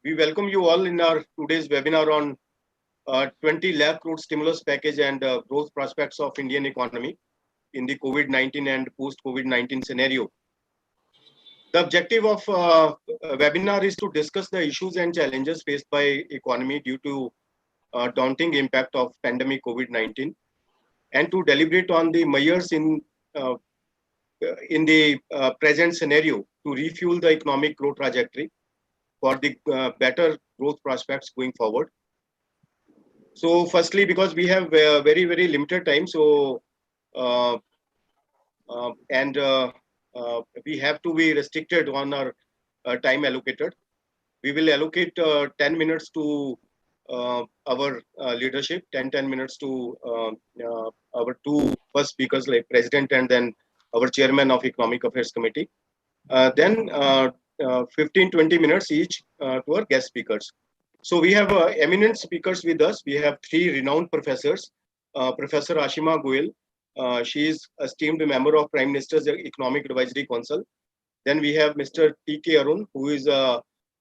We welcome you all in our today's webinar on 20 lakh crore stimulus package and growth prospects of Indian economy in the COVID-19 and post-COVID-19 scenario. The objective of webinar is to discuss the issues and challenges faced by economy due to daunting impact of pandemic COVID-19 and to deliberate on the measures in the present scenario to refuel the economic growth trajectory for the better growth prospects going forward. So firstly, because we have very limited time, so we have to be restricted on our time allocated. We will allocate 10 minutes to our leadership, 10 minutes to our two first speakers like President and then our Chairman of Economic Affairs Committee. Then 15-20 minutes each to our guest speakers. So we have eminent speakers with us. We have three renowned professors. Professor Ashima Goyal, she is esteemed member of Prime Minister's Economic Advisory Council. Then we have Mr. T.K. Arun, who is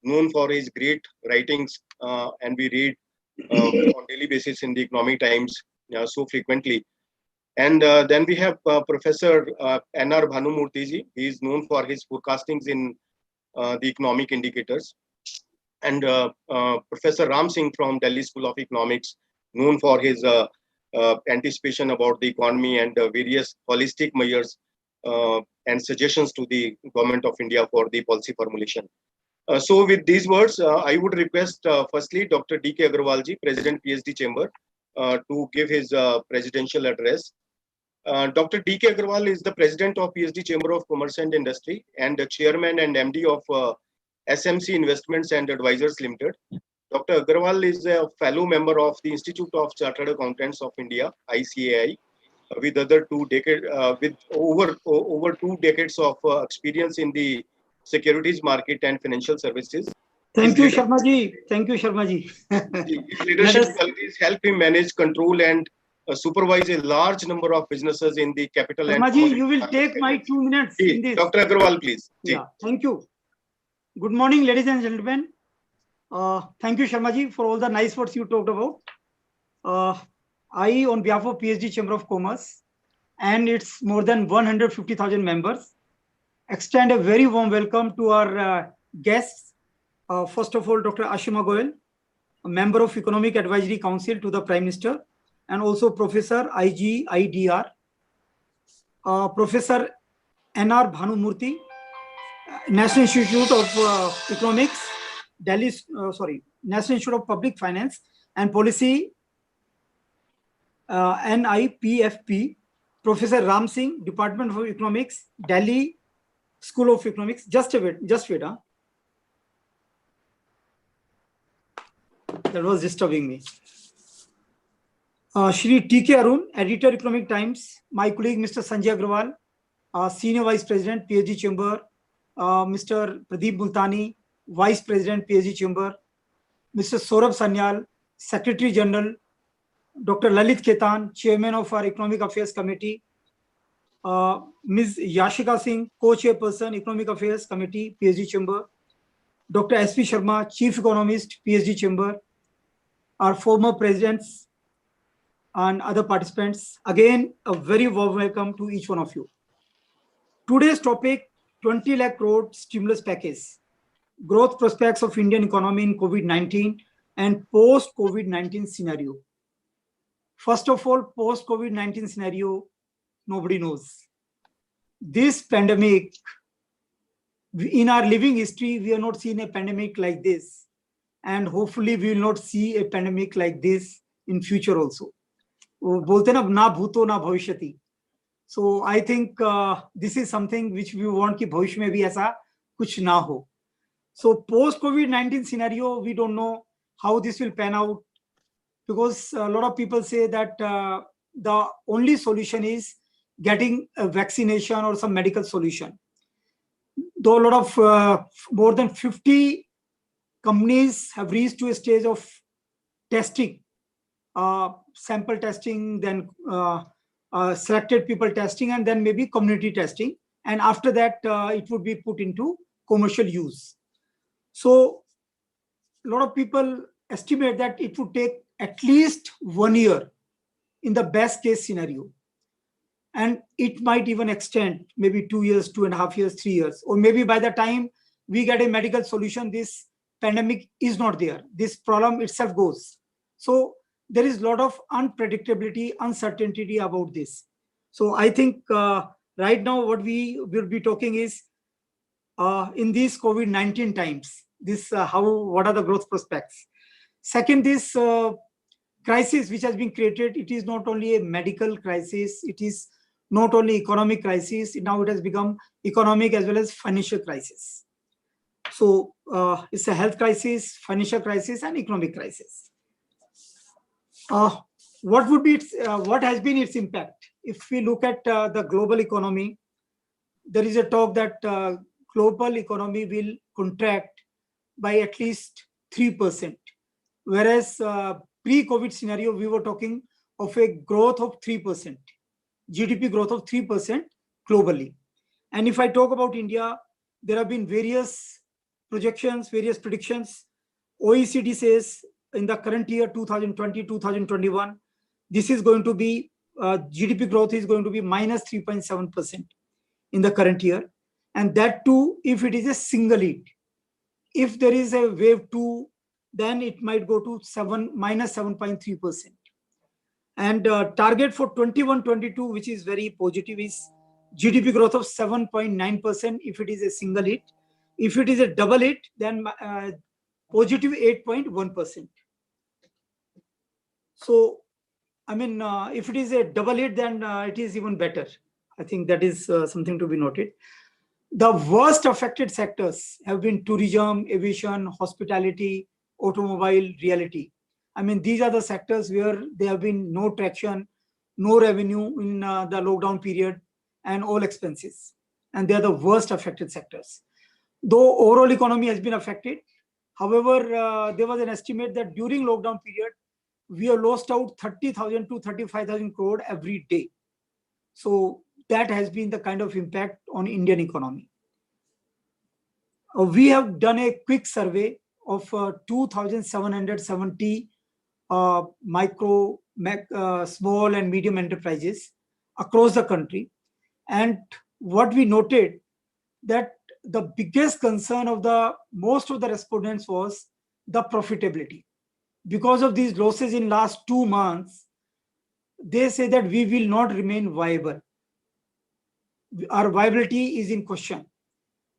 known for his great writings, and we read on daily basis in the Economic Times so frequently. And then we have Professor N.R. Bhanumurthy. He is known for his forecastings in the economic indicators. And Professor Ram Singh from Delhi School of Economics, known for his anticipation about the economy and various holistic measures and suggestions to the Government of India for the policy formulation. So with these words, I would request firstly Dr. D.K. Agarwalji, President PhD Chamber, to give his presidential address. Dr. D.K. Agarwal is the President of PhD Chamber of Commerce and Industry and the Chairman and MD of SMC Investments and Advisors Limited. Dr. Agarwal is a fellow member of the Institute of Chartered Accountants of India, ICAI, with over 2 decades of experience in the securities market and financial services. Thank you, Sharma ji. His leadership qualities help him manage, control, and supervise a large number of businesses in the capital. Sharma ji, you will take my 2 minutes in this. Dr. Agarwal, please. Yeah, thank you. Good morning, ladies and gentlemen. Thank you, Sharma ji, for all the nice words you talked about. I, on behalf of PhD Chamber of Commerce and its more than 150,000 members, extend a very warm welcome to our guests. First of all, Dr. Ashima Goyal, a member of Economic Advisory Council to the Prime Minister, and also Professor IGIDR, Professor N.R. Bhanumurthy, National Institute of Economics, Delhi, National Institute of Public Finance and Policy, NIPFP, Professor Ram Singh, Department of Economics, Delhi School of Economics. Just wait. That was disturbing me. Shri T.K. Arun, Editor, Economic Times, my colleague Mr. Sanjay Agrawal, Senior Vice President, PhD Chamber, Mr. Pradeep Multani, Vice President, PhD Chamber, Mr. Saurabh Sanyal, Secretary General, Dr. Lalit Ketan, Chairman of our Economic Affairs Committee, Ms. Yashika Singh, Co-Chairperson, Economic Affairs Committee, PhD Chamber, Dr. S.P. Sharma, Chief Economist, PhD Chamber, our former presidents, and other participants. Again, a very warm welcome to each one of you. Today's topic, 20 lakh crore stimulus package, growth prospects of Indian economy in COVID-19 and post-COVID-19 scenario. First of all, post-COVID-19 scenario, nobody knows. This pandemic, in our living history, we have not seen a pandemic like this. And hopefully we will not see a pandemic like this in future also. बोलते ना ना भूतो ना भविष्यति. So I think this is something which we want कि भविष्य में भी ऐसा कुछ ना हो. So post COVID-19 scenario, we don't know how this will pan out, because a lot of people say that the only solution is getting a vaccination or some medical solution. Though a lot of more than 50 companies have reached to a stage of testing, sample testing, then selected people testing, and then maybe community testing. And after that, it would be put into commercial use. So a lot of people estimate that it would take at least 1 year in the best case scenario. And it might even extend maybe 2 years, 2.5 years, 3 years, or maybe by the time we get a medical solution, this pandemic is not there. This problem itself goes. So there is a lot of unpredictability, uncertainty about this. So I think right now what we will be talking is in these COVID-19 times, this what are the growth prospects. Second, this crisis which has been created, it is not only a medical crisis, it is not only economic crisis, now it has become economic as well as financial crisis. So it's a health crisis, financial crisis, and economic crisis. What would be what has been its impact? If we look at the global economy, there is a talk that global economy will contract by at least 3%, whereas pre-COVID scenario we were talking of a growth of 3%, GDP growth of 3% globally. And if I talk about India, there have been various projections, various predictions. OECD says in the current year 2020-2021, this is going to be GDP growth is going to be minus 3.7% in the current year, and that too if it is a single hit. If there is a wave 2, then it might go to minus 7.3%. And target for 21-22, which is very positive, is GDP growth of 7.9% if it is a single hit. If it is a double hit, then positive 8.1%. So, I mean, if it is a double hit, then it is even better. I think that is something to be noted. The worst affected sectors have been tourism, aviation, hospitality, automobile, realty. I mean, these are the sectors where there have been no traction, no revenue in the lockdown period, and all expenses. And they are the worst affected sectors. Though overall economy has been affected, however, there was an estimate that during lockdown period, we have lost out 30,000 to 35,000 crore every day. So that has been the kind of impact on Indian economy. We have done a quick survey of 2,770 micro, small and medium enterprises across the country. And what we noted that the biggest concern of most of the respondents was the profitability. Because of these losses in last 2 months, they say that we will not remain viable. Our viability is in question.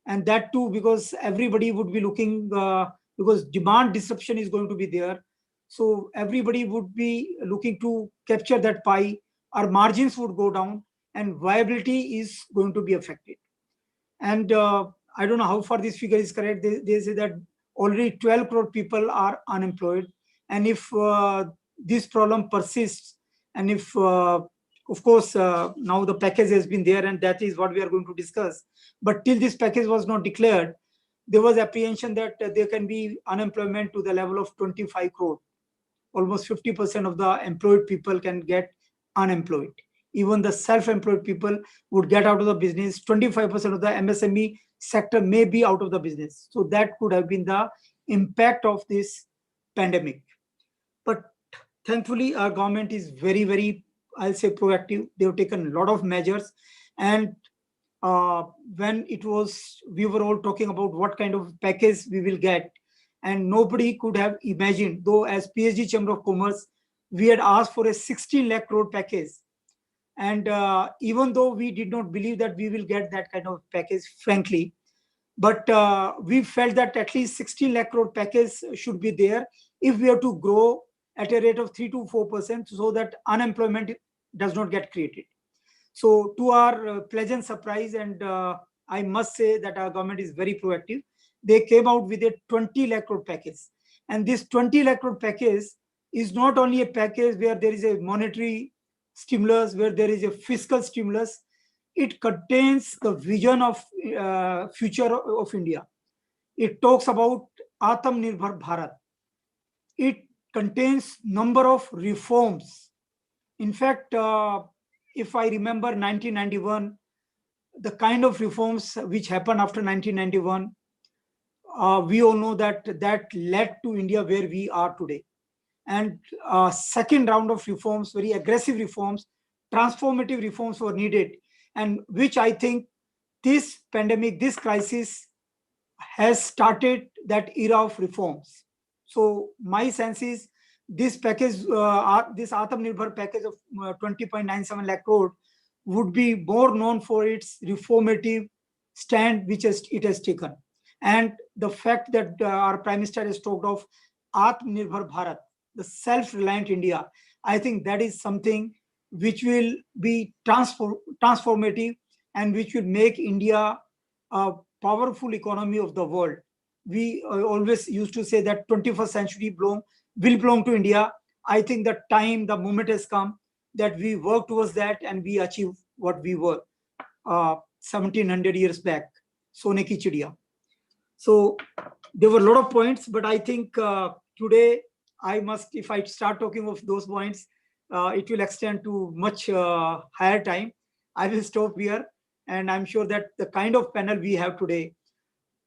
And that too, because everybody would be looking, because demand disruption is going to be there. So everybody would be looking to capture that pie. Our margins would go down and viability is going to be affected. And I don't know how far this figure is correct. They say that already 12 crore people are unemployed. And if this problem persists, and if, of course, now the package has been there and that is what we are going to discuss. But till this package was not declared, there was apprehension that there can be unemployment to the level of 25 crore. Almost 50% of the employed people can get unemployed. Even the self-employed people would get out of the business. 25% of the MSME sector may be out of the business. So that could have been the impact of this pandemic. But thankfully, our government is very, very, I'll say, proactive. They have taken a lot of measures. And when we were all talking about what kind of package we will get, and nobody could have imagined, though as PSG Chamber of Commerce, we had asked for a 16 lakh crore package. And even though we did not believe that we will get that kind of package, frankly, but we felt that at least 16 lakh crore package should be there if we have to grow at a rate of 3 to 4%, so that unemployment does not get created. So to our pleasant surprise, and I must say that our government is very proactive, they came out with a 20 lakh crore package. And this 20 lakh crore package is not only a package where there is a monetary stimulus, where there is a fiscal stimulus. It contains the vision of future of India. It talks about Atmanirbhar Bharat. It contains number of reforms. In fact, if I remember 1991, the kind of reforms which happened after 1991, we all know that led to India where we are today. And second round of reforms, very aggressive reforms, transformative reforms were needed, and which I think this pandemic, this crisis has started that era of reforms. So my sense is this package, this Atmanirbhar package of 20.97 lakh crore would be more known for its reformative stand which it has taken. And the fact that our Prime Minister has talked of Atmanirbhar Bharat, the self-reliant India, I think that is something which will be transformative and which will make India a powerful economy of the world. We always used to say that 21st century will belong to India. I think the time, the moment has come that we work towards that and we achieve what we were 1700 years back, Sone ki chidiya. So there were a lot of points, but I think today I must, if I start talking of those points, it will extend to much higher time. I will stop here, and I'm sure that the kind of panel we have today,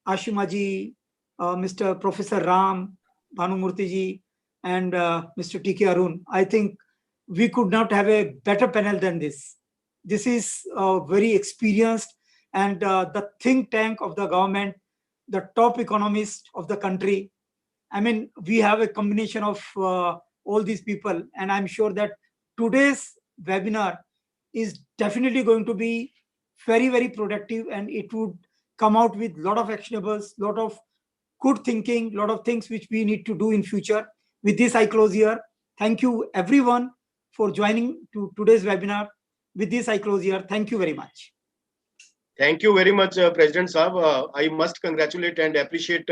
Ashimaji, Mr. Professor Ram, Bhanumurthy ji, and Mr. T.K. Arun, I think we could not have a better panel than this. This is very experienced and the think tank of the government, the top economist of the country. I mean, we have a combination of all these people, and I'm sure that today's webinar is definitely going to be very, very productive, and it would come out with a lot of actionables, lot of good thinking, lot of things which we need to do in future. With this, I close here. Thank you everyone for joining to today's webinar. With this, I close here. Thank you very much. Thank you very much, President Saab. I must congratulate and appreciate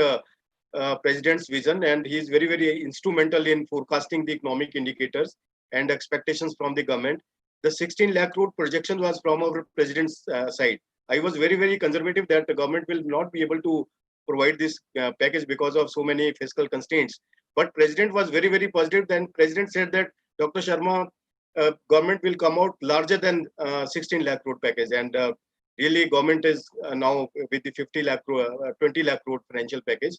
President's vision, and he is very, very instrumental in forecasting the economic indicators and expectations from the government. The 16 lakh crore projection was from our President's side. I was very, very conservative that the government will not be able to provide this package because of so many fiscal constraints. But President was very, very positive. Then President said that Dr. Sharma, government will come out larger than 16 lakh crore package, and really government is now with the 20 lakh crore financial package.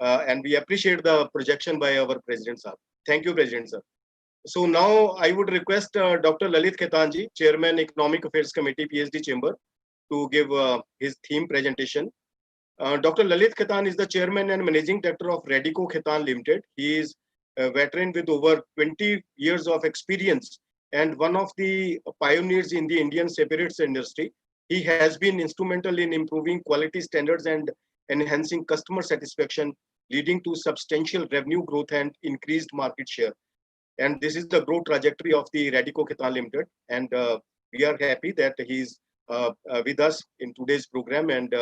And we appreciate the projection by our President sir. Thank you, President sir. So now I would request Dr. Lalit Khetanji, Chairman Economic Affairs Committee, PhD Chamber, to give his theme presentation. Dr. Lalit Khetan is the Chairman and Managing Director of Radico Khetan Limited. He is a veteran with over 20 years of experience and one of the pioneers in the Indian spirits industry. He has been instrumental in improving quality standards and enhancing customer satisfaction, leading to substantial revenue growth and increased market share. And this is the growth trajectory of the Radico Khetan Limited. And we are happy that he's with us in today's program and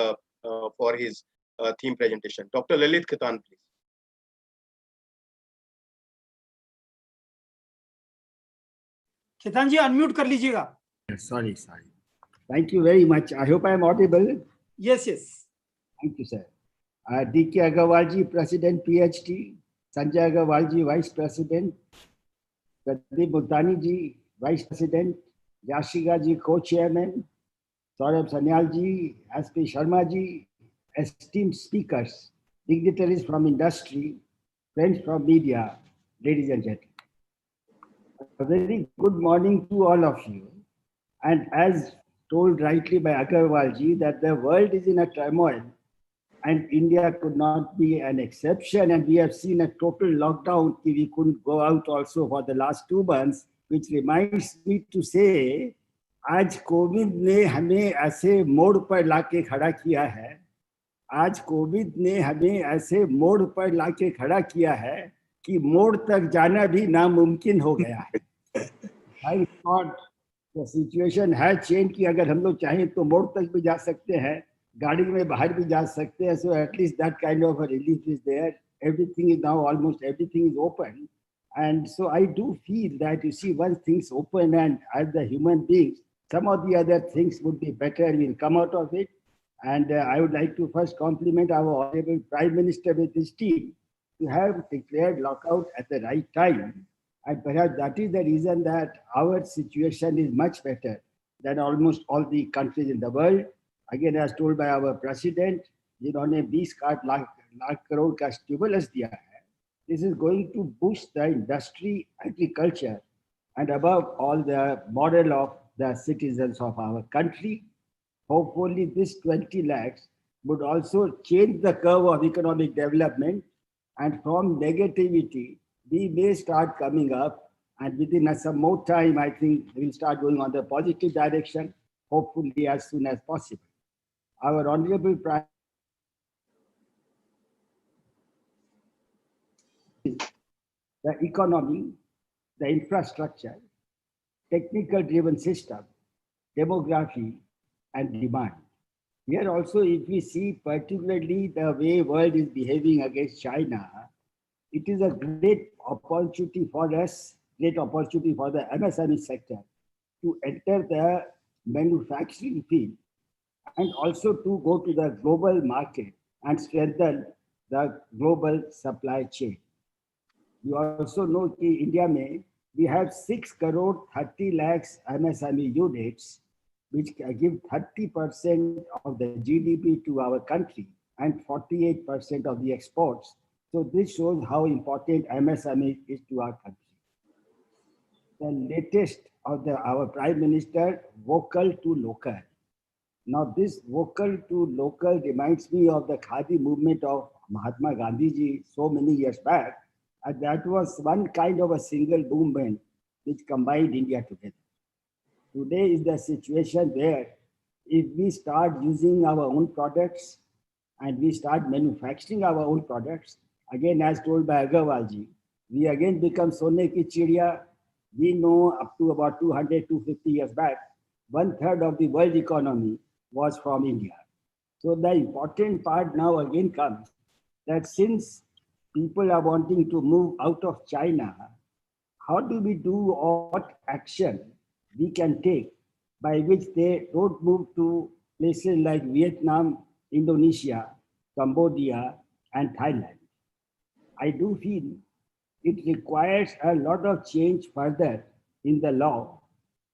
for his theme presentation. Dr. Lalit Khetan, please. Khetan ji, unmute kar lijiyega. Sorry. Thank you very much. I hope I am audible. Yes. Thank you, sir. D.K. Agarwal ji, President, PhD. Sanjay Agarwal ji, Vice President. Pradeep Multani ji, Vice President. Yashika ji, Co-Chairman. Saurabh Sanyal ji, S.P. Sharma ji, esteemed speakers, dignitaries from industry, friends from media, ladies and gentlemen. A very good morning to all of you. And as told rightly by Agarwal ji, that the world is in a turmoil and India could not be an exception. And we have seen a total lockdown. We couldn't go out also for the last 2 months, which reminds me to say, आज Covid ने हमें ऐसे मोड़ पर लाके खड़ा किया है. आज कोविड ने हमें ऐसे मोड़ पर लाके खड़ा किया है कि मोड़ तक जाना भी नामुमकिन हो गया है. I thought the situation has changed कि अगर हम लोग चाहें तो मोड़ तक भी जा सकते हैं, गाड़ी में बाहर भी जा सकते हैं. So at least that kind of a relief is there. Everything is now, almost everything is open. And so I do feel that, you see, once things open and as the human beings, some of the other things would be better, will come out of it. And I would like to first compliment our Honorable Prime Minister with his team to have declared lockout at the right time. And perhaps that is the reason that our situation is much better than almost all the countries in the world. Again, as told by our President, जिन्होंने 20 लाख करोड़ का stimulus दिया है, this is going to boost the industry, agriculture, and above all the moral of the citizens of our country. Hopefully this 20 lakhs would also change the curve of economic development, and from negativity we may start coming up, and within some more time I think we'll start going on the positive direction, hopefully as soon as possible. Our Honorable Prime the economy, the infrastructure, technical driven system, demography, and demand. Here also, if we see particularly the way world is behaving against China, it is a great opportunity for us, great opportunity for the MSME sector to enter the manufacturing field and also to go to the global market and strengthen the global supply chain. You also know that in India we have 6 crore 30 lakhs MSME units, which give 30% of the GDP to our country and 48% of the exports. So this shows how important MSME is to our country. The latest of our Prime Minister, vocal to local. Now this vocal to local reminds me of the Khadi movement of Mahatma Gandhi ji so many years back. And that was one kind of a single movement which combined India together. Today is the situation where if we start using our own products and we start manufacturing our own products, again as told by Agarwalji, we again become Sone ki Chidiya. We know up to about 200, 250 years back, 1/3 of the world economy was from India. So the important part now again comes that since people are wanting to move out of China, how do we do what action we can take by which they don't move to places like Vietnam, Indonesia, Cambodia, and Thailand? I do feel it requires a lot of change further in the law.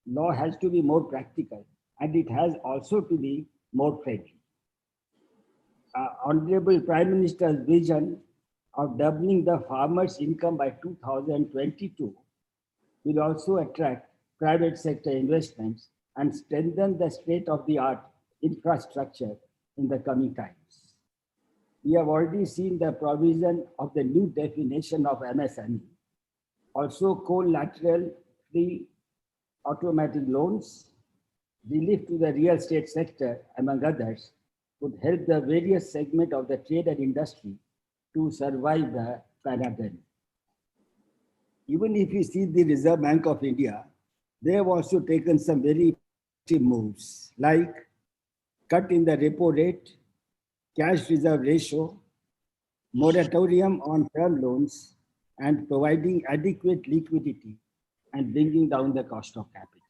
Law has to be more practical and it has also to be more friendly. Honorable Prime Minister's vision of doubling the farmers' income by 2022 will also attract private sector investments and strengthen the state-of-the-art infrastructure in the coming times. We have already seen the provision of the new definition of MSME. Also, collateral free automatic loans, relief to the real estate sector, among others, would help the various segments of the trade and industry to survive the pandemic. Even if you see the Reserve Bank of India, they have also taken some very moves like cut in the repo rate, cash reserve ratio, moratorium on term loans, and providing adequate liquidity and bringing down the cost of capital.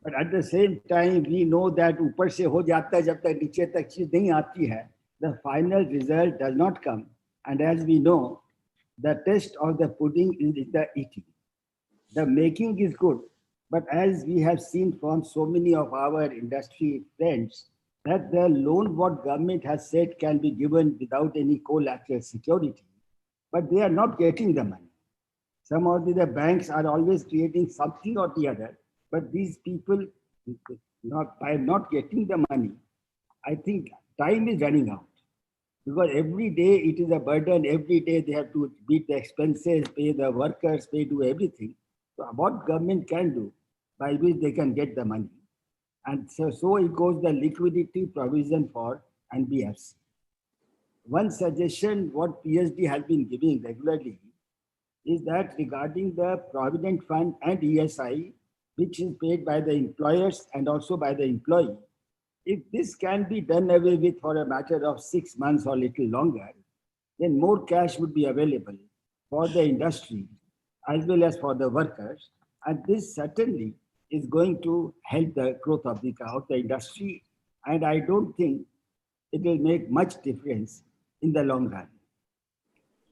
But at the same time, we know that ऊपर से हो जाता है जब तक नीचे तक चीज नहीं आती है, the final result does not come. And as we know, the taste of the pudding is the eating. The making is good, but as we have seen from so many of our industry friends, that the loan what government has said can be given without any collateral security, but they are not getting the money. Some of the banks are always creating something or the other, but these people, by not getting the money, I think time is running out. Because every day it is a burden, every day they have to beat the expenses, pay the workers, do everything. So what government can do by which they can get the money. And so it goes the liquidity provision for NBFC. One suggestion what PSD has been giving regularly is that regarding the Provident Fund and ESI, which is paid by the employers and also by the employee, if this can be done away with for a matter of 6 months or little longer, then more cash would be available for the industry as well as for the workers. And this certainly is going to help the growth of the industry. And I don't think it will make much difference in the long run.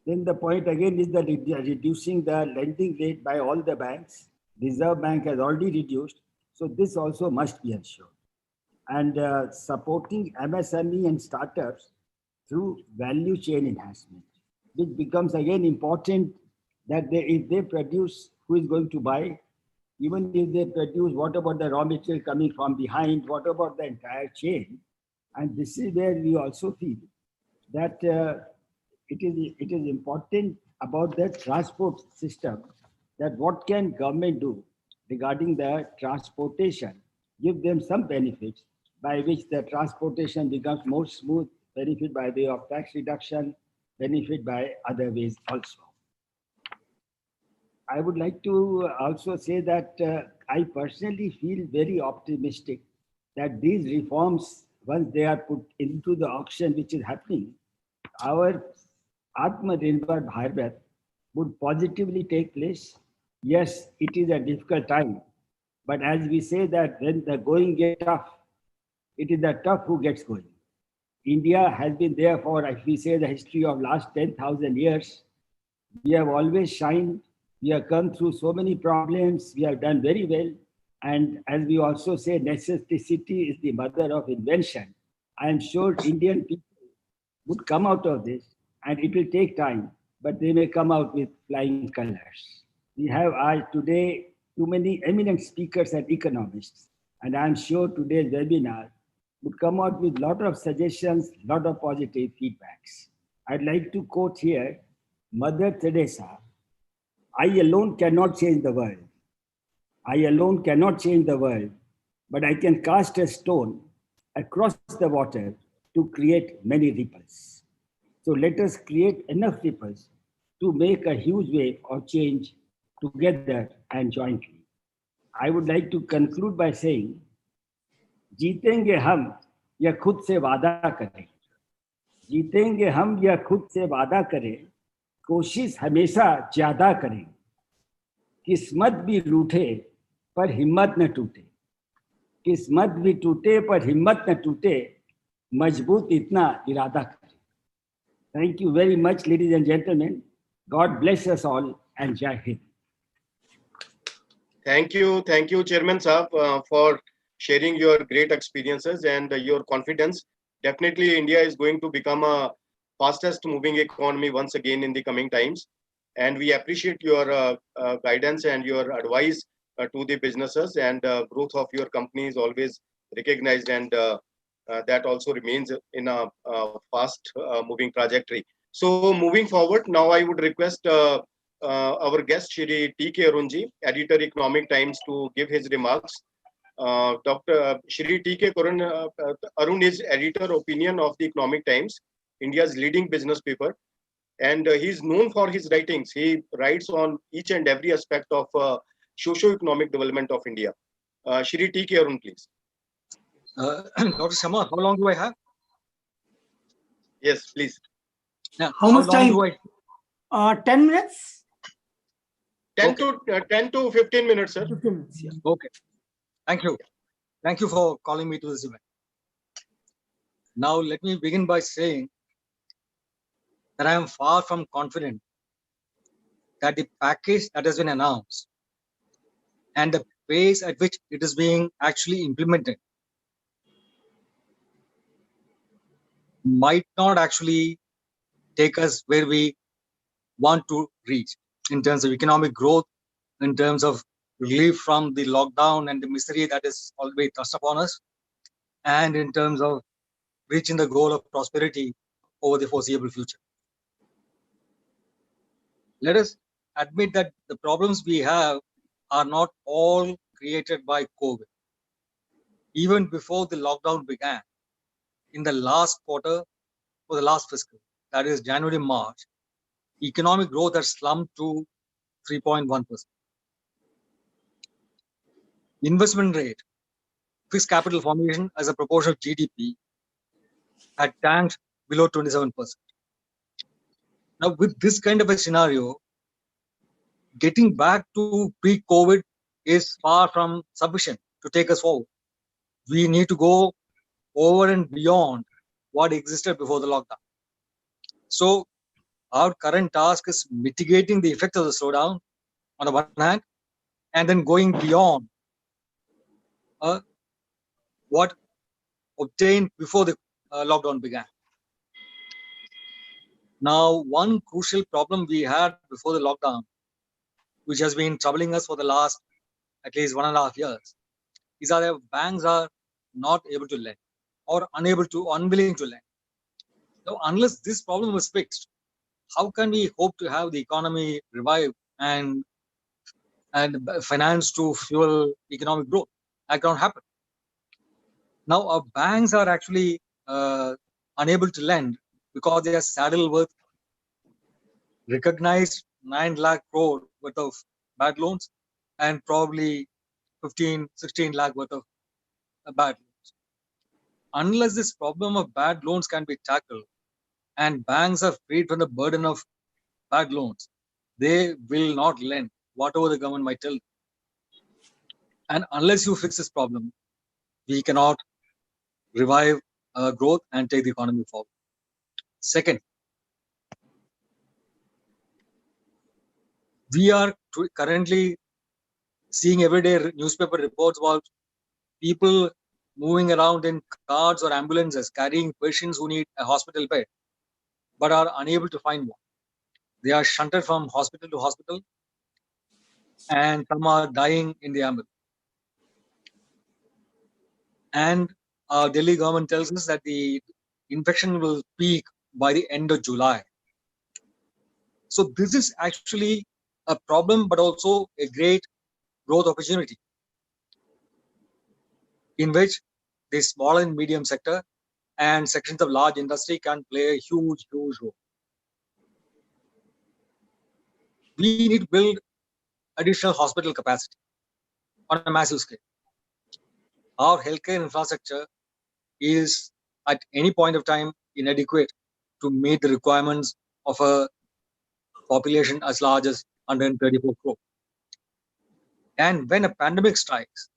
Then the point again is that reducing the lending rate by all the banks. Reserve Bank has already reduced. So this also must be ensured. And supporting MSME and startups through value chain enhancement, which becomes again important that if they produce, who is going to buy? Even if they produce, what about the raw material coming from behind? What about the entire chain? And this is where we also feel that it is important about the transport system, that what can government do regarding the transportation, give them some benefits by which the transportation becomes more smooth, benefit by way of tax reduction, benefit by other ways also. I would like to also say that I personally feel very optimistic that these reforms, once they are put into the auction which is happening, our Atmanirbhar Bharat would positively take place. Yes, it is a difficult time, but as we say that when the going gets tough, it is the tough who gets going. India has been there for, if we say the history of last 10,000 years, we have always shined. We have come through so many problems. We have done very well. And as we also say, necessity is the mother of invention. I am sure Indian people would come out of this, and it will take time, but they may come out with flying colors. We have today too many eminent speakers and economists, and I am sure today's webinar would come out with a lot of suggestions, a lot of positive feedbacks. I'd like to quote here Mother Teresa: I alone cannot change the world. I alone cannot change the world, but I can cast a stone across the water to create many ripples. So let us create enough ripples to make a huge wave of change together and jointly. I would like to conclude by saying, जीतेंगे हम या खुद से वादा करें, जीतेंगे हम या खुद से वादा करें, कोशिश हमेशा ज्यादा करें, किस्मत भी रूठे पर हिम्मत न टूटे, किस्मत भी टूटे पर हिम्मत न टूटे, मजबूत इतना इरादा करें. Thank you very much, ladies and gentlemen. God bless us all, and Jai Hind. Thank you, Chairman Saab, for sharing your great experiences and your confidence. Definitely, India is going to become a fastest moving economy once again in the coming times. And we appreciate your guidance and your advice to the businesses, and growth of your company is always recognized, and that also remains in a fast moving trajectory. So moving forward, now I would request our guest, Shri T.K. Arunji, Editor, Economic Times, to give his remarks. Dr. Shri T.K. Arun is Editor Opinion of the Economic Times, India's leading business paper. And he is known for his writings. He writes on each and every aspect of socio-economic development of India. Shri T.K. Arun, please. Dr. Sharma, how long do I have? Yes, please. Yeah. How much time? Do I... 10 minutes? 10 to 15 minutes, sir. 15 minutes, yeah. Okay. Thank you. Thank you for calling me to this event. Now, let me begin by saying that I am far from confident that the package that has been announced and the pace at which it is being actually implemented might not actually take us where we want to reach in terms of economic growth, in terms of relief from the lockdown and the misery that is always thrust upon us, and in terms of reaching the goal of prosperity over the foreseeable future. Let us admit that the problems we have are not all created by COVID. Even before the lockdown began, in the last quarter for the last fiscal, that is January, March, economic growth has slumped to 3.1%. Investment rate, fixed capital formation as a proportion of GDP had tanked below 27%. Now, with this kind of a scenario, getting back to pre-COVID is far from sufficient to take us forward. We need to go over and beyond what existed before the lockdown. So, our current task is mitigating the effect of the slowdown on the one hand, and then going beyond what obtained before the lockdown began. Now, one crucial problem we had before the lockdown, which has been troubling us for the last at least 1.5 years, is that banks are not able to lend or unwilling to lend. Now, unless this problem was fixed, how can we hope to have the economy revive and finance to fuel economic growth? That can't happen. Now, our banks are actually unable to lend because they are saddled with recognized 9 lakh crore worth of bad loans and probably 15, 16 lakh worth of bad loans. Unless this problem of bad loans can be tackled and banks are freed from the burden of bad loans, they will not lend whatever the government might tell them. And unless you fix this problem, we cannot revive growth and take the economy forward. Second, we are currently seeing everyday newspaper reports about people moving around in cars or ambulances carrying patients who need a hospital bed but are unable to find one. They are shunted from hospital to hospital and some are dying in the ambulance. And our Delhi government tells us that the infection will peak by the end of July. So this is actually a problem, but also a great growth opportunity in which the small and medium sector and sections of large industry can play a huge, huge role. We need to build additional hospital capacity on a massive scale. Our healthcare infrastructure is at any point of time inadequate to meet the requirements of a population as large as 134 crore. And when a pandemic strikes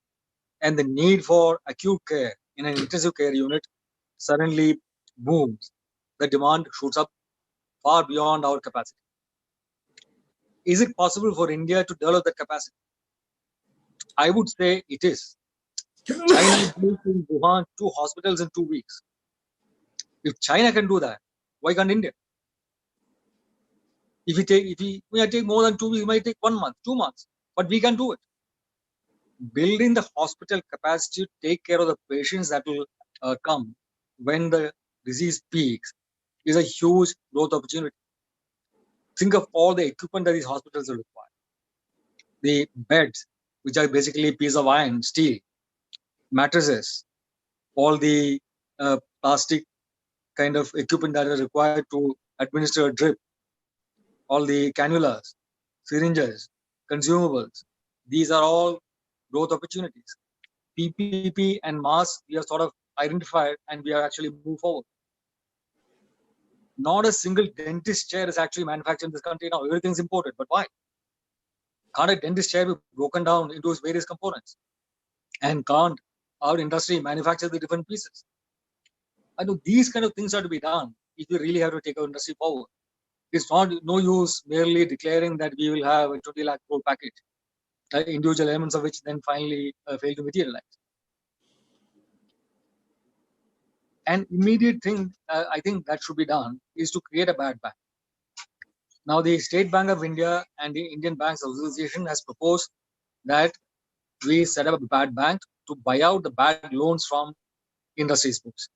and the need for acute care in an intensive care unit suddenly booms, the demand shoots up far beyond our capacity. Is it possible for India to develop that capacity? I would say it is. China built in Wuhan 2 hospitals in 2 weeks. If China can do that, why can't India? If we take more than 2 weeks, it might take 1 month, 2 months, but we can do it. Building the hospital capacity to take care of the patients that will come when the disease peaks is a huge growth opportunity. Think of all the equipment that these hospitals will require. The beds, which are basically pieces of iron, steel, mattresses, all the plastic kind of equipment that are required to administer a drip, all the cannulas, syringes, consumables. These are all growth opportunities. PPP and masks, we have sort of identified and we are actually moved forward. Not a single dentist chair is actually manufactured in this country now. Everything's imported. But why? Can't a dentist chair be broken down into its various components? And can't our industry manufacture the different pieces? I know these kind of things are to be done if we really have to take our industry forward. It's not no use merely declaring that we will have a 20 lakh crore package, individual elements of which then finally fail to materialize. An immediate thing I think that should be done is to create a bad bank. Now, the State Bank of India and the Indian Banks Association has proposed that we set up a bad bank to buy out the bad loans from industry's books.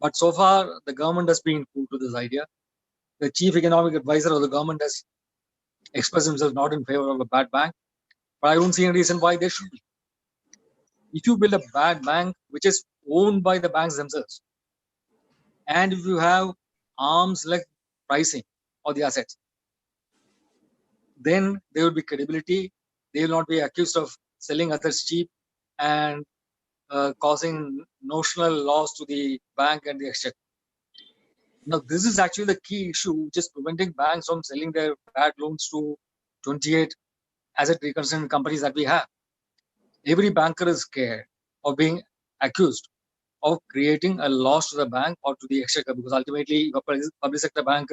But so far, the government has been cool to this idea. The chief economic advisor of the government has expressed himself not in favor of a bad bank, but I don't see any reason why there should be. If you build a bad bank which is owned by the banks themselves, and if you have arm's length pricing of the assets, then there will be credibility. They will not be accused of selling assets cheap and causing notional loss to the bank and the exchequer. Now, this is actually the key issue, which is preventing banks from selling their bad loans to 28 asset reconstruction companies that we have. Every banker is scared of being accused of creating a loss to the bank or to the exchequer, because ultimately, if a public sector bank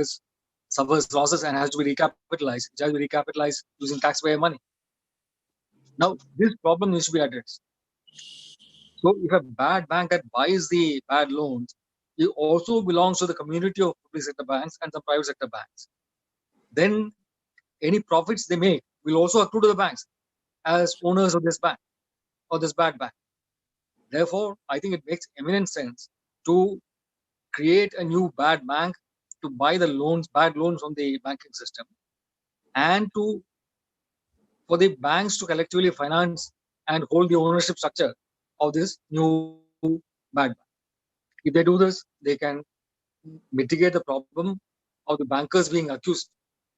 suffers losses and has to be recapitalized, it has to be recapitalized using taxpayer money. Now, this problem needs to be addressed. So, if a bad bank that buys the bad loans it also belongs to the community of public sector banks and some private sector banks. Then any profits they make will also accrue to the banks as owners of this bank or this bad bank. Therefore, I think it makes eminent sense to create a new bad bank, to buy the loans, bad loans from the banking system, and for the banks to collectively finance and hold the ownership structure of this new bad bank. If they do this, they can mitigate the problem of the bankers being accused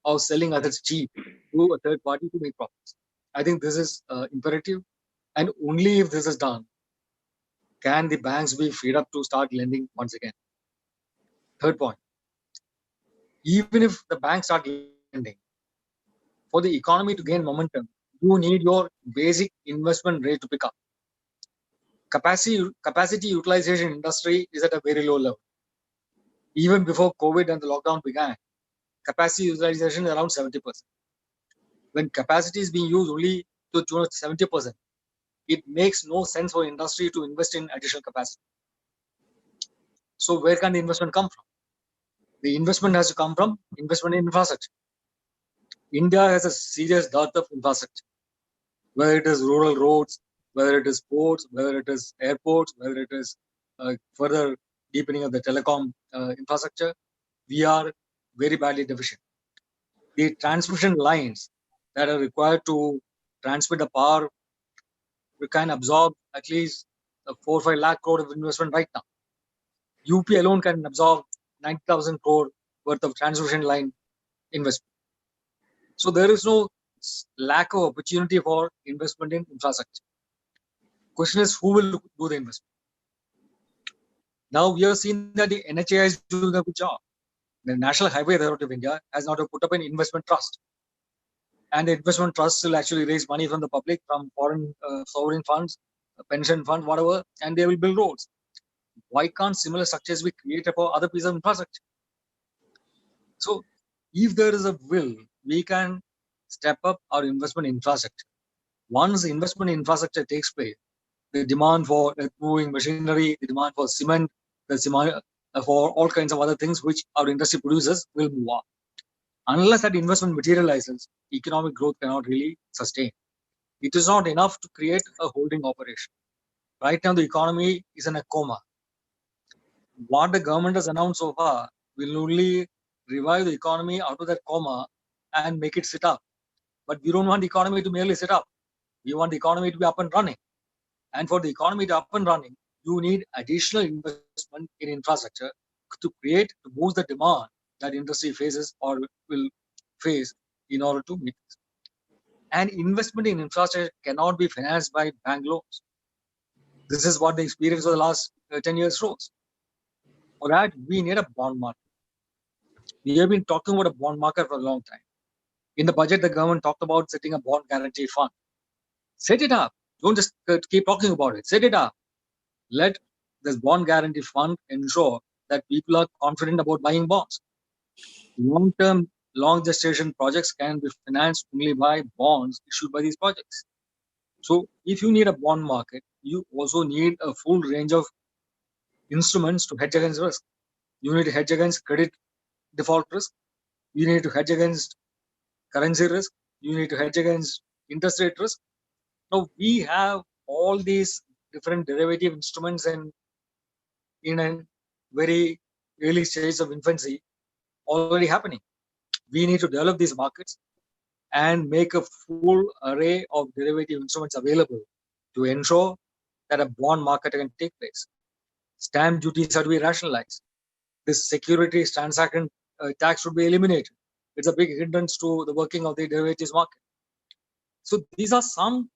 of selling assets cheap to a third party to make profits. I think this is imperative, and only if this is done can the banks be freed up to start lending once again. Third point, even if the banks start lending, for the economy to gain momentum, you need your basic investment rate to pick up. Capacity utilization industry is at a very low level. Even before COVID and the lockdown began, capacity utilization is around 70%. When capacity is being used only to 70%, it makes no sense for industry to invest in additional capacity. So where can the investment come from? The investment has to come from investment in infrastructure. India has a serious dearth of infrastructure, whether it is rural roads, whether it is ports, whether it is airports, whether it is further deepening of the telecom infrastructure. We are very badly deficient. The transmission lines that are required to transmit the power, we can absorb at least 4 or 5 lakh crore of investment right now. UP alone can absorb 90,000 crore worth of transmission line investment. So there is no lack of opportunity for investment in infrastructure. Question is, who will do the investment? Now we have seen that the NHAI is doing a good job. The National Highway Authority of India has now to put up an investment trust. And the investment trust will actually raise money from the public, from foreign sovereign funds, pension fund, whatever, and they will build roads. Why can't similar structures be created for other pieces of infrastructure? So if there is a will, we can step up our investment in infrastructure. Once investment in infrastructure takes place, the demand for moving machinery, the demand for cement, the demand for all kinds of other things which our industry produces will move up. Unless that investment materializes, economic growth cannot really sustain. It is not enough to create a holding operation. Right now, the economy is in a coma. What the government has announced so far will only revive the economy out of that coma and make it sit up. But we don't want the economy to merely sit up. We want the economy to be up and running. And for the economy to up and running, you need additional investment in infrastructure to boost the demand that industry faces or will face in order to meet this. And investment in infrastructure cannot be financed by bank loans. This is what the experience of the last 10 years shows. For that, we need a bond market. We have been talking about a bond market for a long time. In the budget, the government talked about setting a bond guarantee fund. Set it up. Don't just keep talking about it. Set it up. Let this bond guarantee fund ensure that people are confident about buying bonds. Long-term, long gestation projects can be financed only by bonds issued by these projects. So if you need a bond market, you also need a full range of instruments to hedge against risk. You need to hedge against credit default risk. You need to hedge against currency risk. You need to hedge against interest rate risk. Now we have all these different derivative instruments in a very early stage of infancy already happening. We need to develop these markets and make a full array of derivative instruments available to ensure that a bond market can take place. Stamp duties have to be rationalized. This securities transaction tax should be eliminated. It's a big hindrance to the working of the derivatives market. So these are some,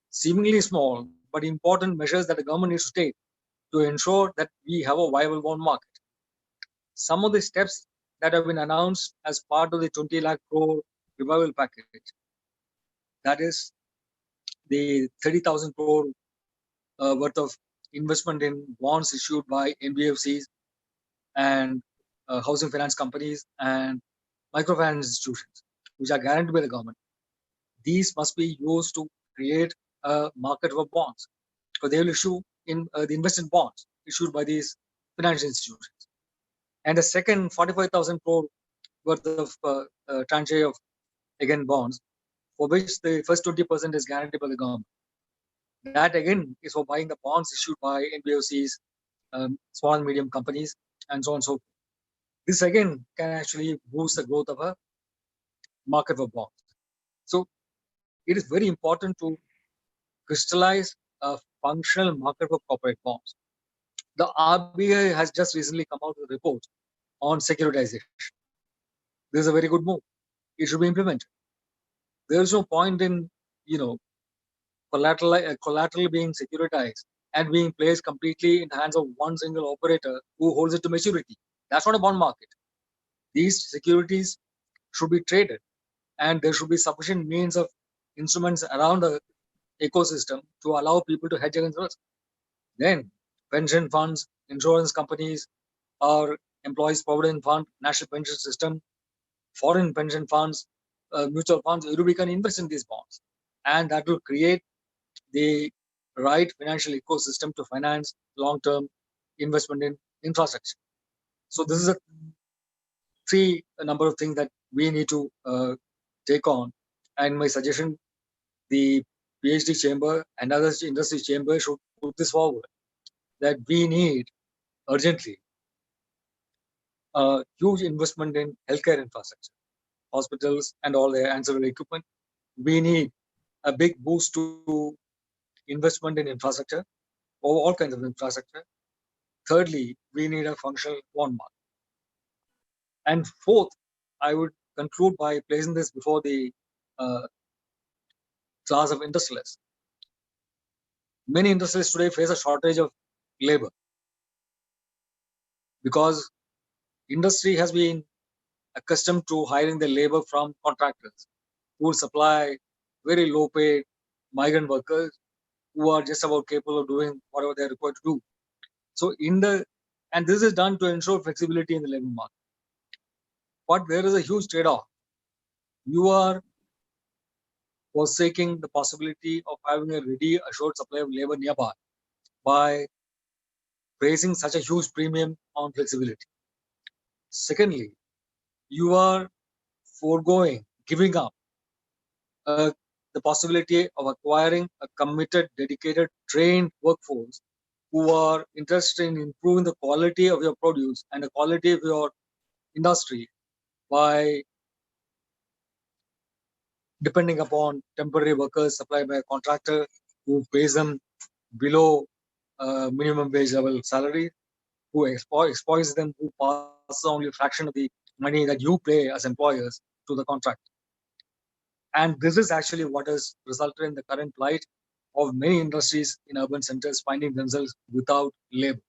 seemingly small but important measures that the government needs to take to ensure that we have a viable bond market. Some of the steps that have been announced as part of the 20 lakh crore revival package, that is the 30,000 crore worth of investment in bonds issued by NBFCs and housing finance companies and microfinance institutions, which are guaranteed by the government. These must be used to create a market for bonds, because they will issue in the invested bonds issued by these financial institutions. And the second 45,000 crore worth of tranche of, again, bonds, for which the first 20% is guaranteed by the government. That again is for buying the bonds issued by NBFCs, small and medium companies, and so on and so forth. This again can actually boost the growth of a market for bonds. So it is very important to crystallize a functional market for corporate bonds. The RBI has just recently come out with a report on securitization. This is a very good move. It should be implemented. There is no point in, collateral being securitized and being placed completely in the hands of one single operator who holds it to maturity. That's not a bond market. These securities should be traded, and there should be sufficient means of instruments around the ecosystem to allow people to hedge against risk. Then pension funds, insurance companies, our employees' provident fund, national pension system, foreign pension funds, mutual funds, everybody can invest in these bonds, and that will create the right financial ecosystem to finance long-term investment in infrastructure. So this is a number of things that we need to take on. And my suggestion, the PhD chamber and other industry chambers should put this forward, that we need urgently a huge investment in healthcare infrastructure, hospitals and all their ancillary equipment. We need a big boost to investment in infrastructure, or all kinds of infrastructure. Thirdly, we need a functional bond market. And fourth, I would conclude by placing this before the class of industrialists. Many industrialists today face a shortage of labor because industry has been accustomed to hiring the labor from contractors who will supply very low paid migrant workers who are just about capable of doing whatever they're required to do. So and this is done to ensure flexibility in the labor market. But there is a huge trade-off. You are forsaking the possibility of having a ready, assured supply of labor nearby by placing such a huge premium on flexibility. Secondly, you are giving up the possibility of acquiring a committed, dedicated, trained workforce who are interested in improving the quality of your produce and the quality of your industry by depending upon temporary workers supplied by a contractor who pays them below minimum wage level salary, who exploits them, who passes only a fraction of the money that you pay as employers to the contractor. And this is actually what has resulted in the current plight of many industries in urban centers finding themselves without labor.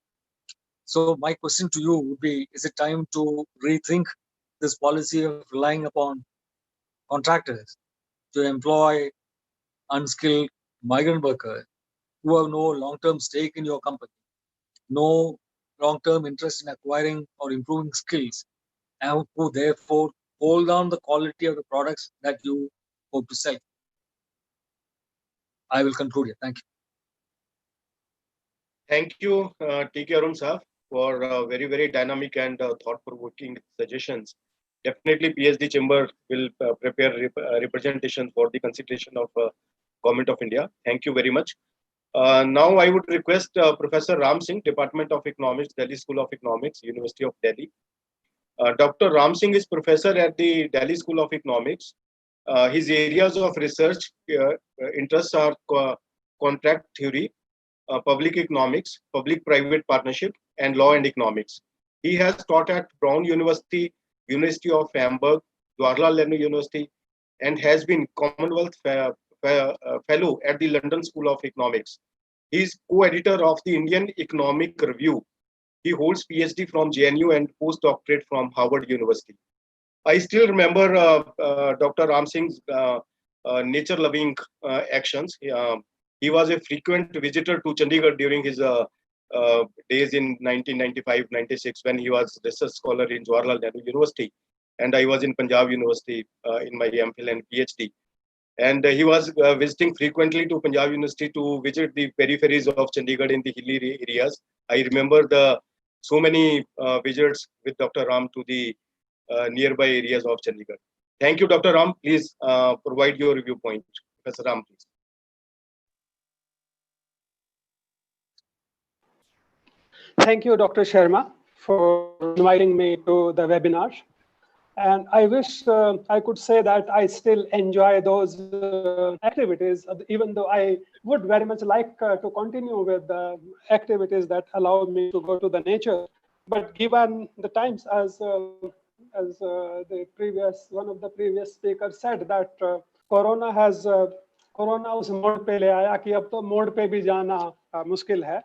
So my question to you would be, is it time to rethink this policy of relying upon contractors to employ unskilled migrant workers who have no long-term stake in your company, no long-term interest in acquiring or improving skills, and who therefore hold down the quality of the products that you hope to sell? I will conclude here. Thank you. Thank you, T.K. Arun Sahab, for very, very dynamic and thought-provoking suggestions. Definitely, PhD Chamber will prepare representation for the consideration of Government of India. Thank you very much. Now, I would request Professor Ram Singh, Department of Economics, Delhi School of Economics, University of Delhi. Dr. Ram Singh is professor at the Delhi School of Economics. His areas of research interests are contract theory, public economics, public-private partnership, and law and economics. He has taught at Brown University, University of Hamburg, Jawaharlal Nehru University, and has been Commonwealth Fellow at the London School of Economics. He is co-editor of the Indian Economic Review. He holds PhD from JNU and postdoctorate from Harvard University. I still remember Dr. Ram Singh's nature-loving actions. He was a frequent visitor to Chandigarh during his days in 1995-96 when he was research scholar in Jawaharlal Nehru University, and I was in Punjab University in my MPhil and PhD. And he was visiting frequently to Punjab University to visit the peripheries of Chandigarh in the hilly areas. I remember the so many visits with Dr. Ram to the nearby areas of Chandigarh. Thank you, Dr. Ram. Please provide your viewpoint. Professor Ram, please. Thank you, Dr. Sharma, for inviting me to the webinar. And I wish I could say that I still enjoy those activities, even though I would very much like to continue with the activities that allow me to go to the nature. But given the times, as one of the previous speakers said, that Corona उस मोड़ पे ले आया कि अब तो मोड़ पे भी जाना मुश्किल है.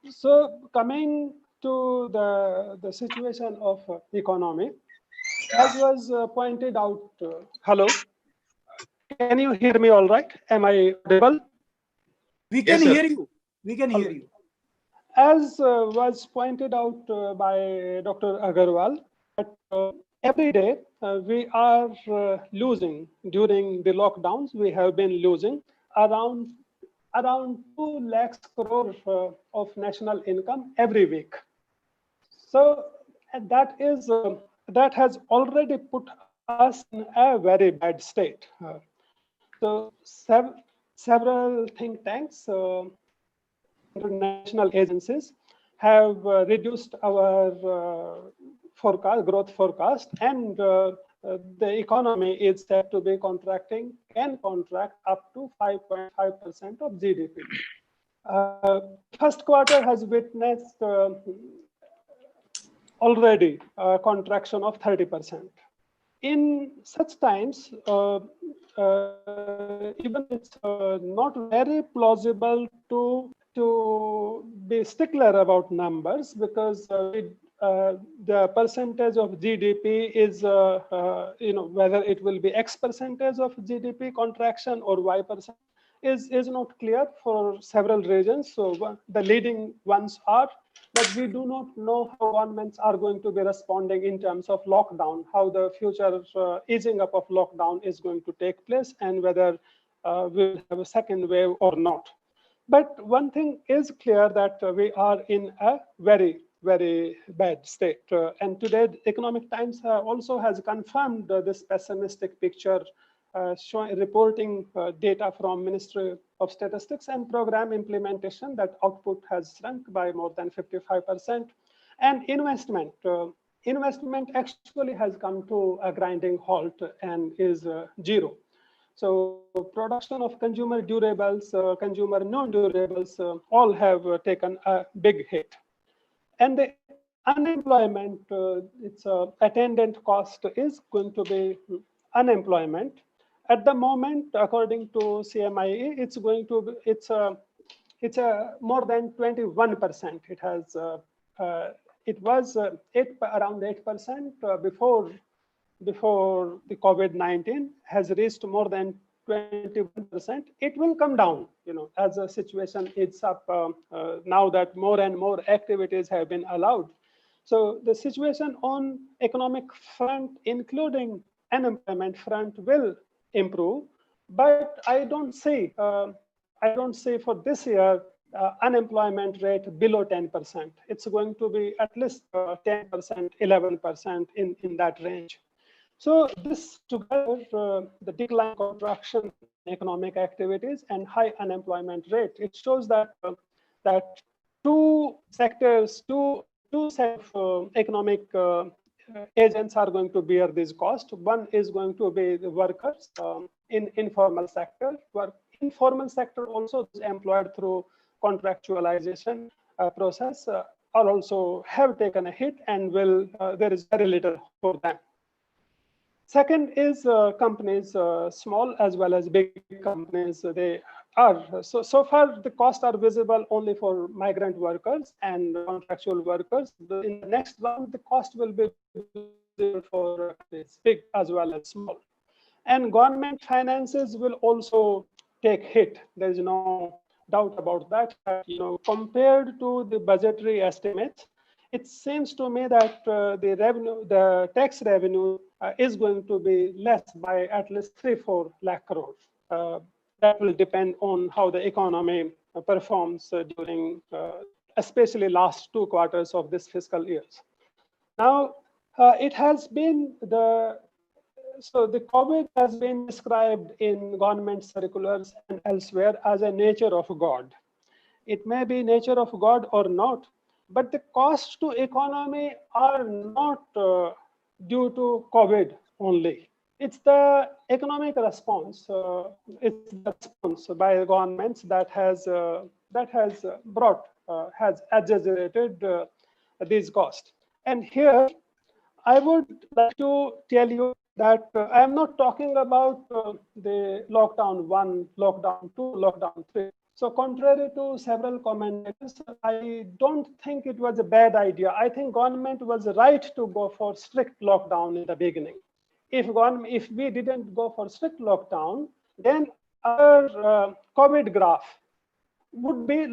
So coming to the situation of economy, as was pointed out, hello, can you hear me all right? Am I audible? We can Yes, sir. hear you. We can hear you. As was pointed out by Dr. Agarwal, that every day we are losing. During the lockdowns, we have been losing around 2 lakhs crore of national income every week. So that has already put us in a very bad state. So several think tanks, international agencies have reduced our growth forecast, and the economy is said to be can contract up to 5.5% of GDP. First quarter has witnessed already a contraction of 30%. In such times, even it's not very plausible to be stickler about numbers, because the percentage of GDP is, whether it will be X percentage of GDP contraction or Y percent is not clear for several reasons. So the leading ones are that we do not know how governments are going to be responding in terms of lockdown, how the future easing up of lockdown is going to take place, and whether we'll have a second wave or not. But one thing is clear, that we are in a very, very bad state. And today, Economic Times also has confirmed this pessimistic picture, reporting data from Ministry of Statistics and Program Implementation, that output has shrunk by more than 55%. And investment actually has come to a grinding halt and is zero. So production of consumer durables, consumer non-durables, all have taken a big hit. And the unemployment, its attendant cost is going to be unemployment. At the moment, according to CMIE, it's going to be, it's more than 21%. It has it was around 8% before the COVID-19, has reached more than 21%. It will come down, as the situation is up now that more and more activities have been allowed. So the situation on economic front, including unemployment front, will improve. But I don't see for this year unemployment rate below 10%. It's going to be at least 10%, 11% in that range. So this together, the decline, contraction in economic activities and high unemployment rate, it shows that that two sectors, two set of economic agents are going to bear this cost. One is going to be the workers in informal sector. Informal sector also is employed through contractualization process are also have taken a hit, and will there is very little for them. Second is companies, small as well as big companies. They are so far the costs are visible only for migrant workers and contractual workers. In the next round, the cost will be visible for big as well as small. And government finances will also take hit. There is no doubt about that. Compared to the budgetary estimates, it seems to me that the tax revenue is going to be less by at least 3-4 lakh crores. That will depend on how the economy performs during especially last 2 quarters of this fiscal year. Now, it has been so the COVID has been described in government circulars and elsewhere as a nature of God. It may be nature of God or not, but the cost to economy are not due to COVID only. It's the economic response. It's the response by governments that has exaggerated these costs. And here, I would like to tell you that I am not talking about the lockdown 1, lockdown 2, lockdown 3. So contrary to several commentators, I don't think it was a bad idea. I think government was right to go for strict lockdown in the beginning. If we didn't go for strict lockdown, then our COVID graph would be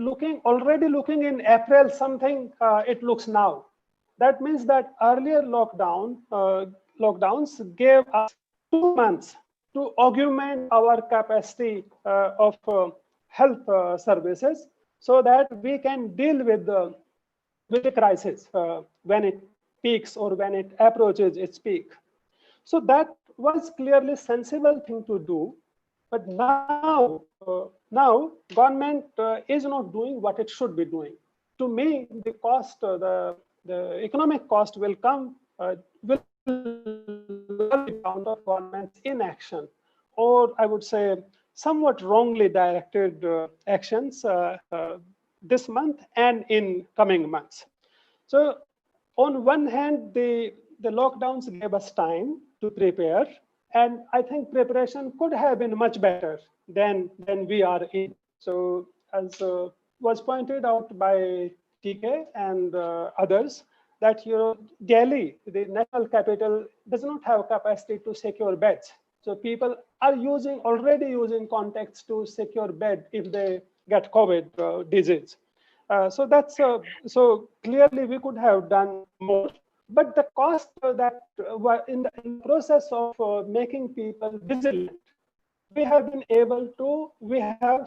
already looking in April something it looks now. That means that earlier lockdowns gave us 2 months to augment our capacity of health services so that we can deal with the crisis when it peaks or when it approaches its peak. So that was clearly sensible thing to do. But now government is not doing what it should be doing. To me, the cost, the economic cost will come will down of government's inaction, or I would say somewhat wrongly directed actions this month and in coming months. So on one hand, the lockdowns gave us time to prepare, and I think preparation could have been much better than we are in. So as was pointed out by TK and others, that Delhi, the national capital, does not have capacity to secure beds. So people are already using contacts to secure bed if they get COVID disease. So that's so clearly we could have done more. But the cost that were in the process of making people vigilant, we have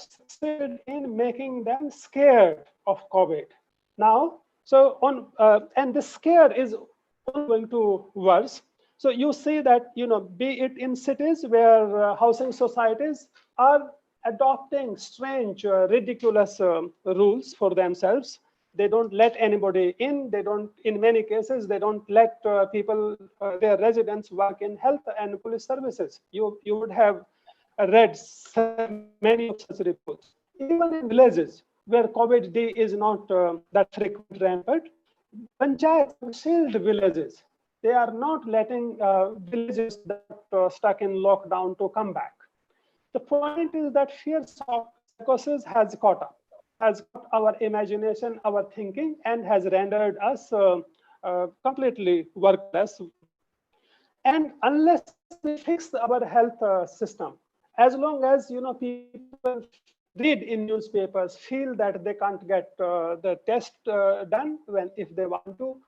succeeded in making them scared of COVID. Now, so and the scare is going to worse. So you see that, be it in cities where housing societies are adopting strange, ridiculous rules for themselves. They don't let anybody in. In many cases, they don't let people, their residents, work in health and police services. You would have read many of such reports. Even in villages where COVID-D is not that frequent rampant, panchayats have sealed villages. They are not letting villages that stuck in lockdown to come back. The point is that fear psychosis has caught our imagination, our thinking, and has rendered us completely workless. And unless we fix our health system, as long as people read in newspapers, feel that they can't get the test done if they want to,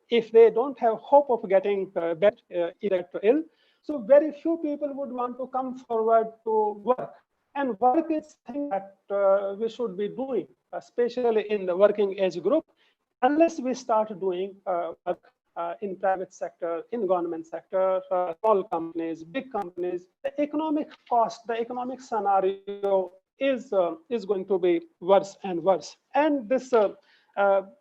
if they don't have hope of getting better, either ill, so very few people would want to come forward to work. And work is something that we should be doing, especially in the working age group, unless we start doing work in private sector, in government sector, small companies, big companies. The economic cost, the economic scenario is going to be worse and worse. And this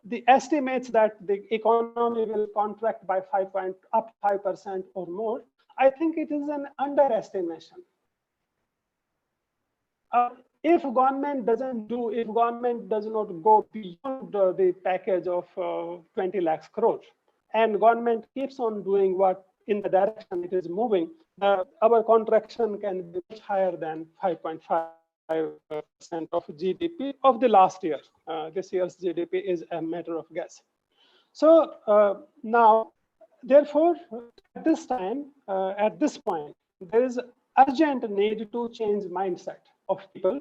the estimates that the economy will contract by 5% or more, I think it is an underestimation. If government does not go beyond the package of 20 lakh crore, and government keeps on doing what in the direction it is moving, our contraction can be much higher than 5.5% of GDP of the last year. This year's GDP is a matter of guess. So now, therefore, at this time, at this point, there is urgent need to change mindset of people.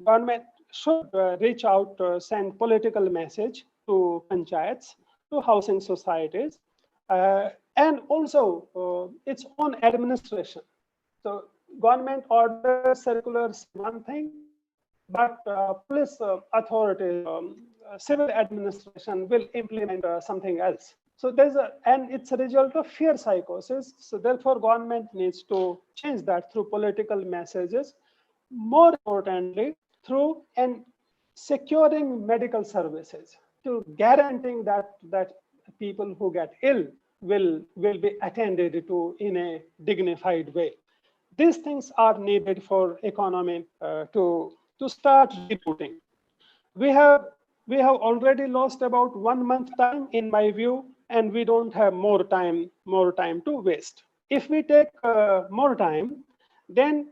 Government should reach out, send political message to panchayats, to housing societies, and also its own administration. So government order circulars one thing, but police authorities, civil administration will implement something else. So and it's a result of fear psychosis. So therefore, government needs to change that through political messages. More importantly, through securing medical services, to guaranteeing that people who get ill will be attended to in a dignified way. These things are needed for economy to start rebooting. We have already lost about 1 month time, in my view, and we don't have more time to waste. If we take more time, then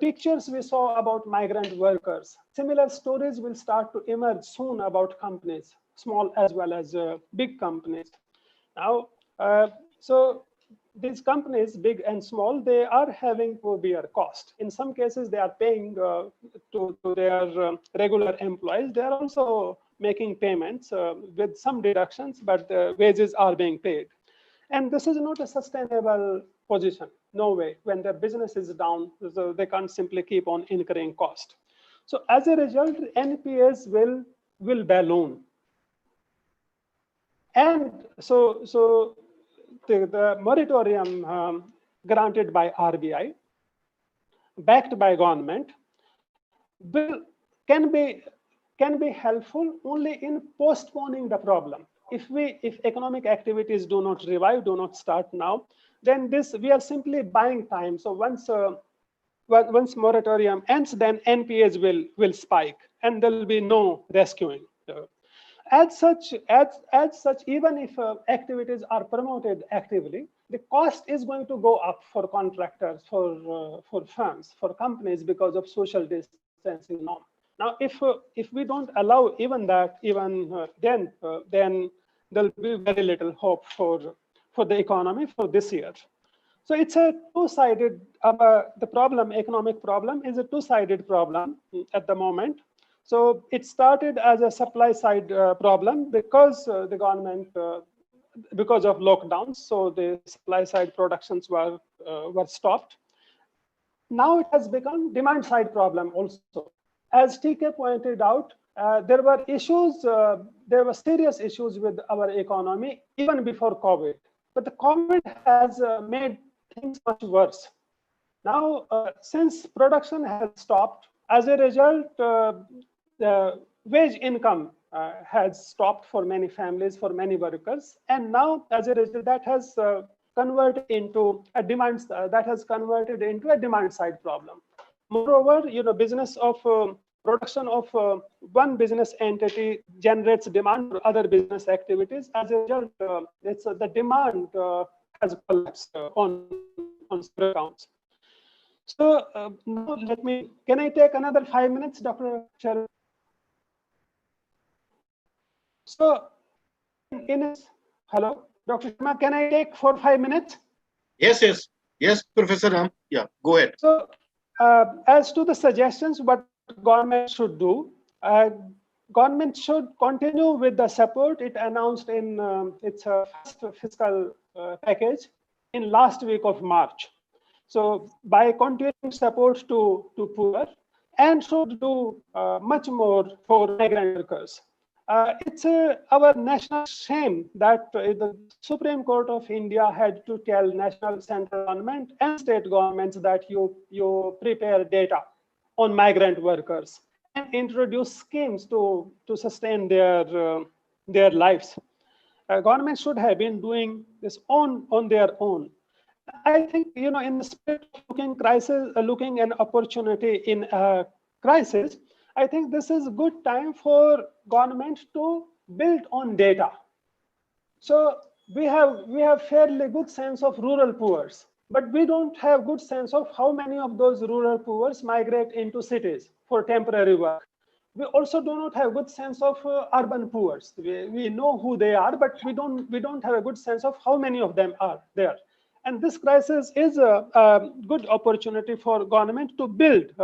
pictures we saw about migrant workers, similar stories will start to emerge soon about companies, small as well as big companies. Now, so these companies, big and small, they are having to bear cost. In some cases, they are paying to their regular employees. They are also making payments with some deductions, but the wages are being paid. And this is not a sustainable position. No way. When their business is down, so they can't simply keep on incurring cost. So as a result, NPAs will balloon. And so the moratorium granted by RBI, backed by government, can be helpful only in postponing the problem. If economic activities do not revive, do not start now, then we are simply buying time. So once moratorium ends, then NPAs will spike, and there will be no rescuing. As such, even if activities are promoted actively, the cost is going to go up for contractors, for firms, for companies, because of social distancing norm. Now, if we don't allow even that, then there'll be very little hope for the economy for this year. So it's a two-sided. The economic problem, is a two-sided problem at the moment. So it started as a supply side problem because the government, because of lockdowns, so the supply side productions were stopped. Now it has become demand side problem also. As TK pointed out, there were issues, there were serious issues with our economy even before COVID. But the COVID has made things much worse. Now, since production has stopped, as a result, the wage income has stopped for many families, for many workers, and now, as a result, that has converted into a demand side problem. Moreover, business of production of one business entity generates demand for other business activities. As a result, the demand has collapsed on several counts. So now can I take another 5 minutes, Dr. Sharon? So, hello, Dr. Sharma, can I take 4 or 5 minutes? Yes, Professor Ram. Yeah, go ahead. So, as to the suggestions, what government should do, government should continue with the support it announced in its first fiscal package in last week of March. So, by continuing support to poor, and should do much more for migrant workers. It's our national shame that the Supreme Court of India had to tell national central government and state governments that you prepare data on migrant workers and introduce schemes to sustain their lives. Government should have been doing this on their own. I think, in the spirit of looking an opportunity in a crisis, I think this is a good time for government to build on data. So we have fairly good sense of rural poors, but we don't have good sense of how many of those rural poors migrate into cities for temporary work. We also do not have good sense of urban poors. We know who they are, but we don't have a good sense of how many of them are there. And this crisis is a good opportunity for government to build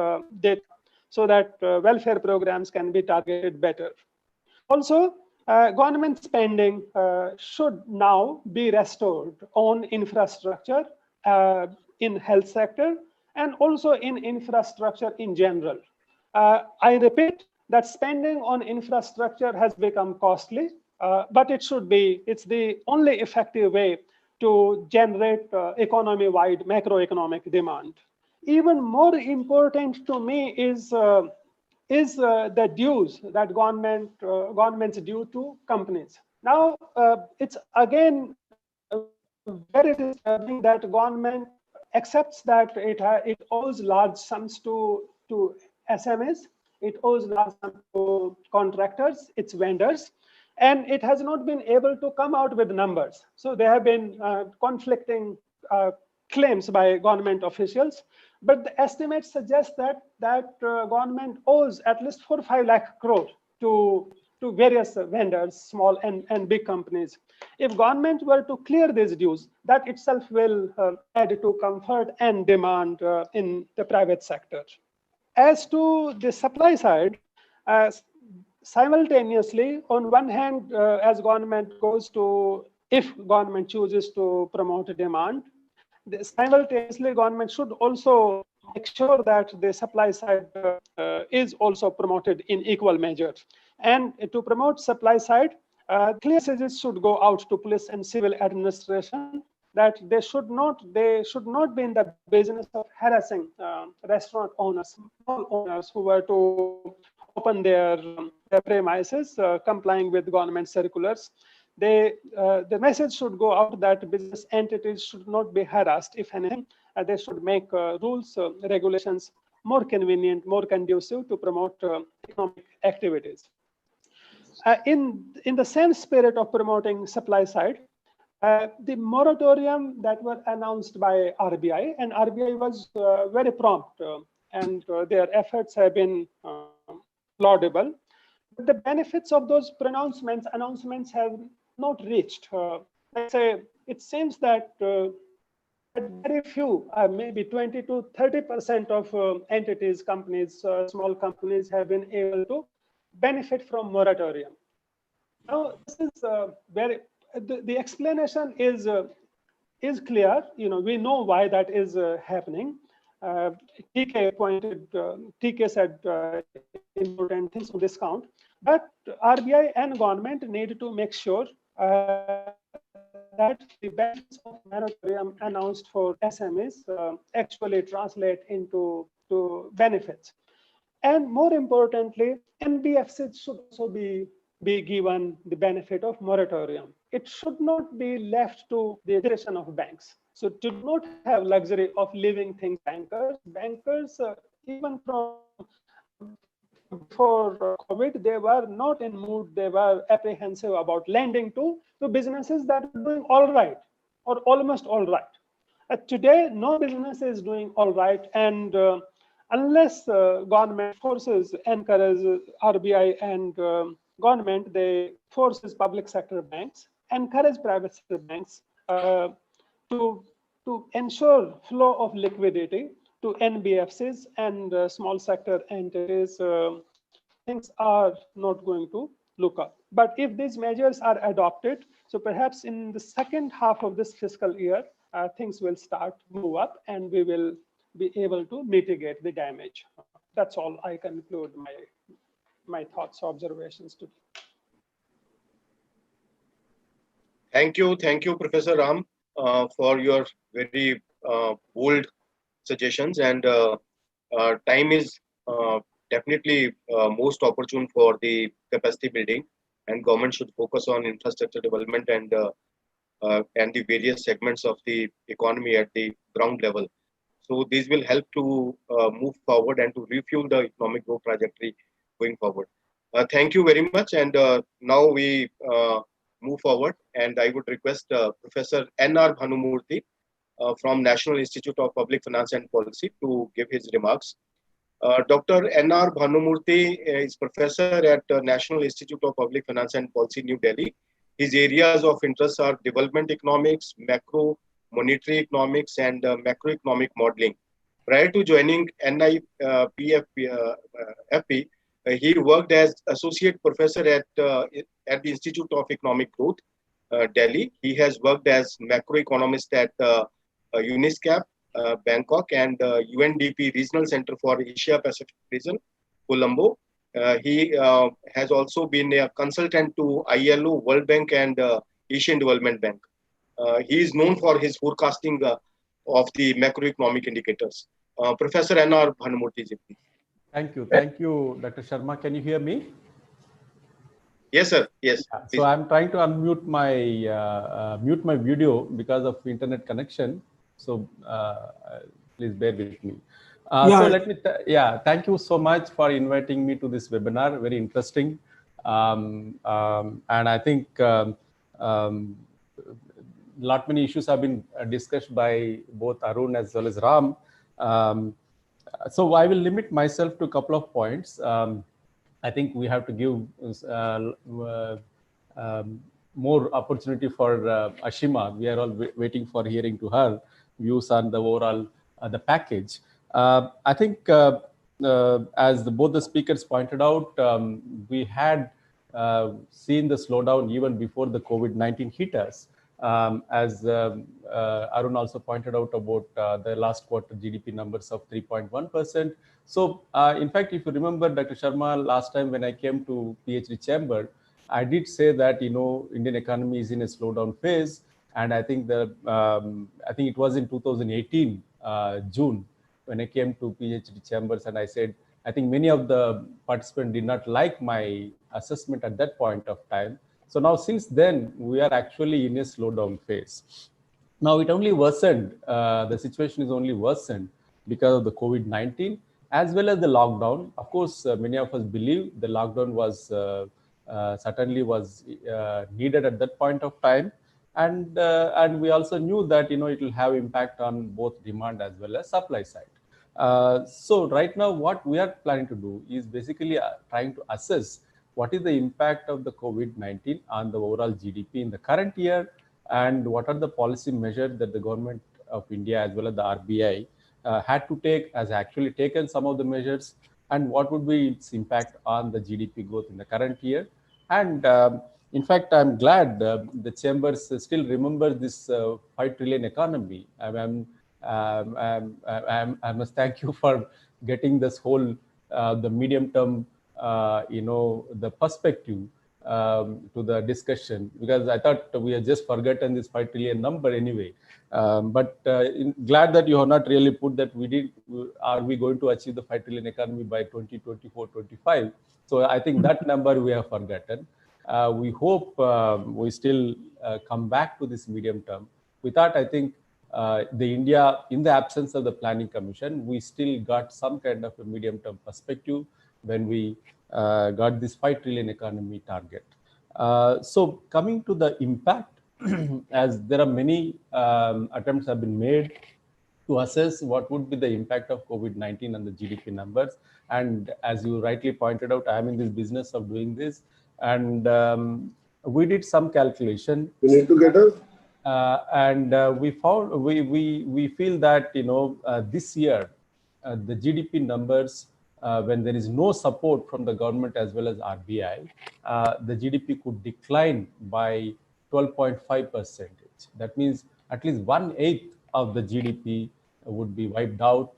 data, so that welfare programs can be targeted better. Also, government spending should now be restored on infrastructure in health sector and also in infrastructure in general. I repeat that spending on infrastructure has become costly, but it's the only effective way to generate economy-wide macroeconomic demand. Even more important to me is the dues that governments due to companies. Now, it's again very disturbing that government accepts that it owes large sums to SMEs, it owes large sums to contractors, its vendors, and it has not been able to come out with numbers. So there have been conflicting claims by government officials, but the estimates suggest that government owes at least 4 to 5 lakh crore to various vendors, small and big companies. If government were to clear these dues, that itself will add to comfort and demand in the private sector. As to the supply side, simultaneously, on one hand, as government goes to, if government chooses to promote demand, simultaneously government should also make sure that the supply side is also promoted in equal measure. And to promote supply side, clear messages should go out to police and civil administration that they should not be in the business of harassing restaurant owners, small owners who were to open their premises complying with government circulars. The message should go out that business entities should not be harassed. If anything, they should make rules, regulations more convenient, more conducive to promote economic activities. In the same spirit of promoting supply side, the moratorium that were announced by RBI, and RBI was very prompt, and their efforts have been laudable. But the benefits of those announcements have not reached. Let's say it seems that very few, maybe 20 to 30% of entities, companies, small companies have been able to benefit from moratorium. Now, this is the explanation is clear. We know why that is happening. TK said important things to discount, but RBI and government need to make sure that the benefits of moratorium announced for SMEs actually translate into benefits. And more importantly, NBFCs should also be given the benefit of moratorium. It should not be left to the discretion of banks. So to not have luxury of leaving things bankers even from before COVID, they were not in mood, they were apprehensive about lending to businesses that are doing all right or almost all right. Today, no business is doing all right, and unless government forces encourage RBI and government, they forces public sector banks, encourage private sector banks to ensure flow of liquidity to NBFCs and small sector entities, things are not going to look up. But if these measures are adopted, so perhaps in the second half of this fiscal year, things will start to move up and we will be able to mitigate the damage. That's all I conclude my thoughts, observations today. Thank you, Professor Ram, for your very bold suggestions. And time is definitely most opportune for the capacity building, and government should focus on infrastructure development and the various segments of the economy at the ground level. So these will help to move forward and to refuel the economic growth trajectory going forward. Thank you very much. And now we move forward, and I would request Professor N.R. Bhanumurthy from National Institute of Public Finance and Policy to give his remarks. Dr. N.R. Bhanumurthy is professor at National Institute of Public Finance and Policy, New Delhi. His areas of interest are development economics, macro monetary economics, and macroeconomic modeling. Prior to joining NIPFP, he worked as associate professor at the Institute of Economic Growth, Delhi. He has worked as macroeconomist at UNISCAP, Bangkok, and UNDP Regional Center for Asia Pacific Region, Colombo. He has also been a consultant to ILO, World Bank, and Asian Development Bank. He is known for his forecasting of the macroeconomic indicators. Professor N.R. Bhanamurthy ji, please. Thank you, Dr. Sharma. Can you hear me? Yes, sir. Yes. Yeah, so I'm trying to unmute my mute my video because of internet connection. So please bear with me. So let me, thank you so much for inviting me to this webinar. Very interesting. And I think lot many issues have been discussed by both Arun as well as Ram. So I will limit myself to a couple of points. I think we have to give more opportunity for Ashima. We are all waiting for hearing to her views on the overall the package. I think as both the speakers pointed out, we had seen the slowdown even before the COVID-19 hit us. As Arun also pointed out about the last quarter GDP numbers of 3.1%. So in fact, if you remember, Dr. Sharma, last time when I came to PhD chamber, I did say that, you know, Indian economy is in a slowdown phase. And I think I think it was in 2018, June, when I came to PhD chambers, and I said, I think many of the participants did not like my assessment at that point of time. So now since then, we are actually in a slowdown phase. Now it only worsened, the situation is only worsened because of the COVID-19 as well as the lockdown. Of course, many of us believe the lockdown was certainly was needed at that point of time. And we also knew that, you know, it will have impact on both demand as well as supply side. So right now, what we are planning to do is basically trying to assess what is the impact of the COVID-19 on the overall GDP in the current year, and what are the policy measures that the government of India as well as the RBI had to take, has actually taken some of the measures, and what would be its impact on the GDP growth in the current year. And in fact, I'm glad the chambers still remember this 5 trillion economy. I must thank you for getting this whole the medium term you know, the perspective to the discussion, because I thought we had just forgotten this 5 trillion number anyway. But glad that you have not really put that are we going to achieve the 5 trillion economy by 2024-25? So I think that number we have forgotten. We hope we still come back to this medium term. With that, I think the India, in the absence of the Planning Commission, we still got some kind of a medium term perspective when we got this 5 trillion economy target. So coming to the impact, as there are many attempts have been made to assess what would be the impact of COVID-19 on the GDP numbers. And as you rightly pointed out, I am in this business of doing this. And we did some calculation. You need to get us. We found, we feel that, you know, this year, the GDP numbers, when there is no support from the government as well as RBI, the GDP could decline by 12.5%. That means at least 1/8 of the GDP would be wiped out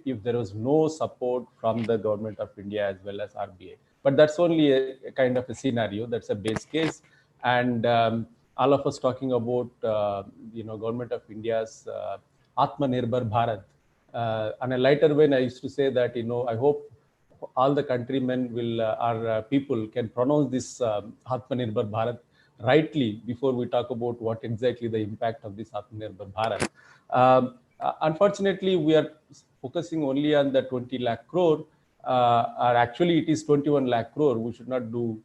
if there was no support from the government of India as well as RBI. But that's only a kind of a scenario. That's a base case. And all of us talking about, you know, government of India's Atmanirbhar Bharat. On a lighter vein, I used to say that, you know, I hope all the countrymen will, our people can pronounce this Atmanirbhar Bharat rightly before we talk about what exactly the impact of this Atmanirbhar Bharat. Unfortunately, we are focusing only on the 20 lakh crore, or actually it is 21 lakh crore. We should not do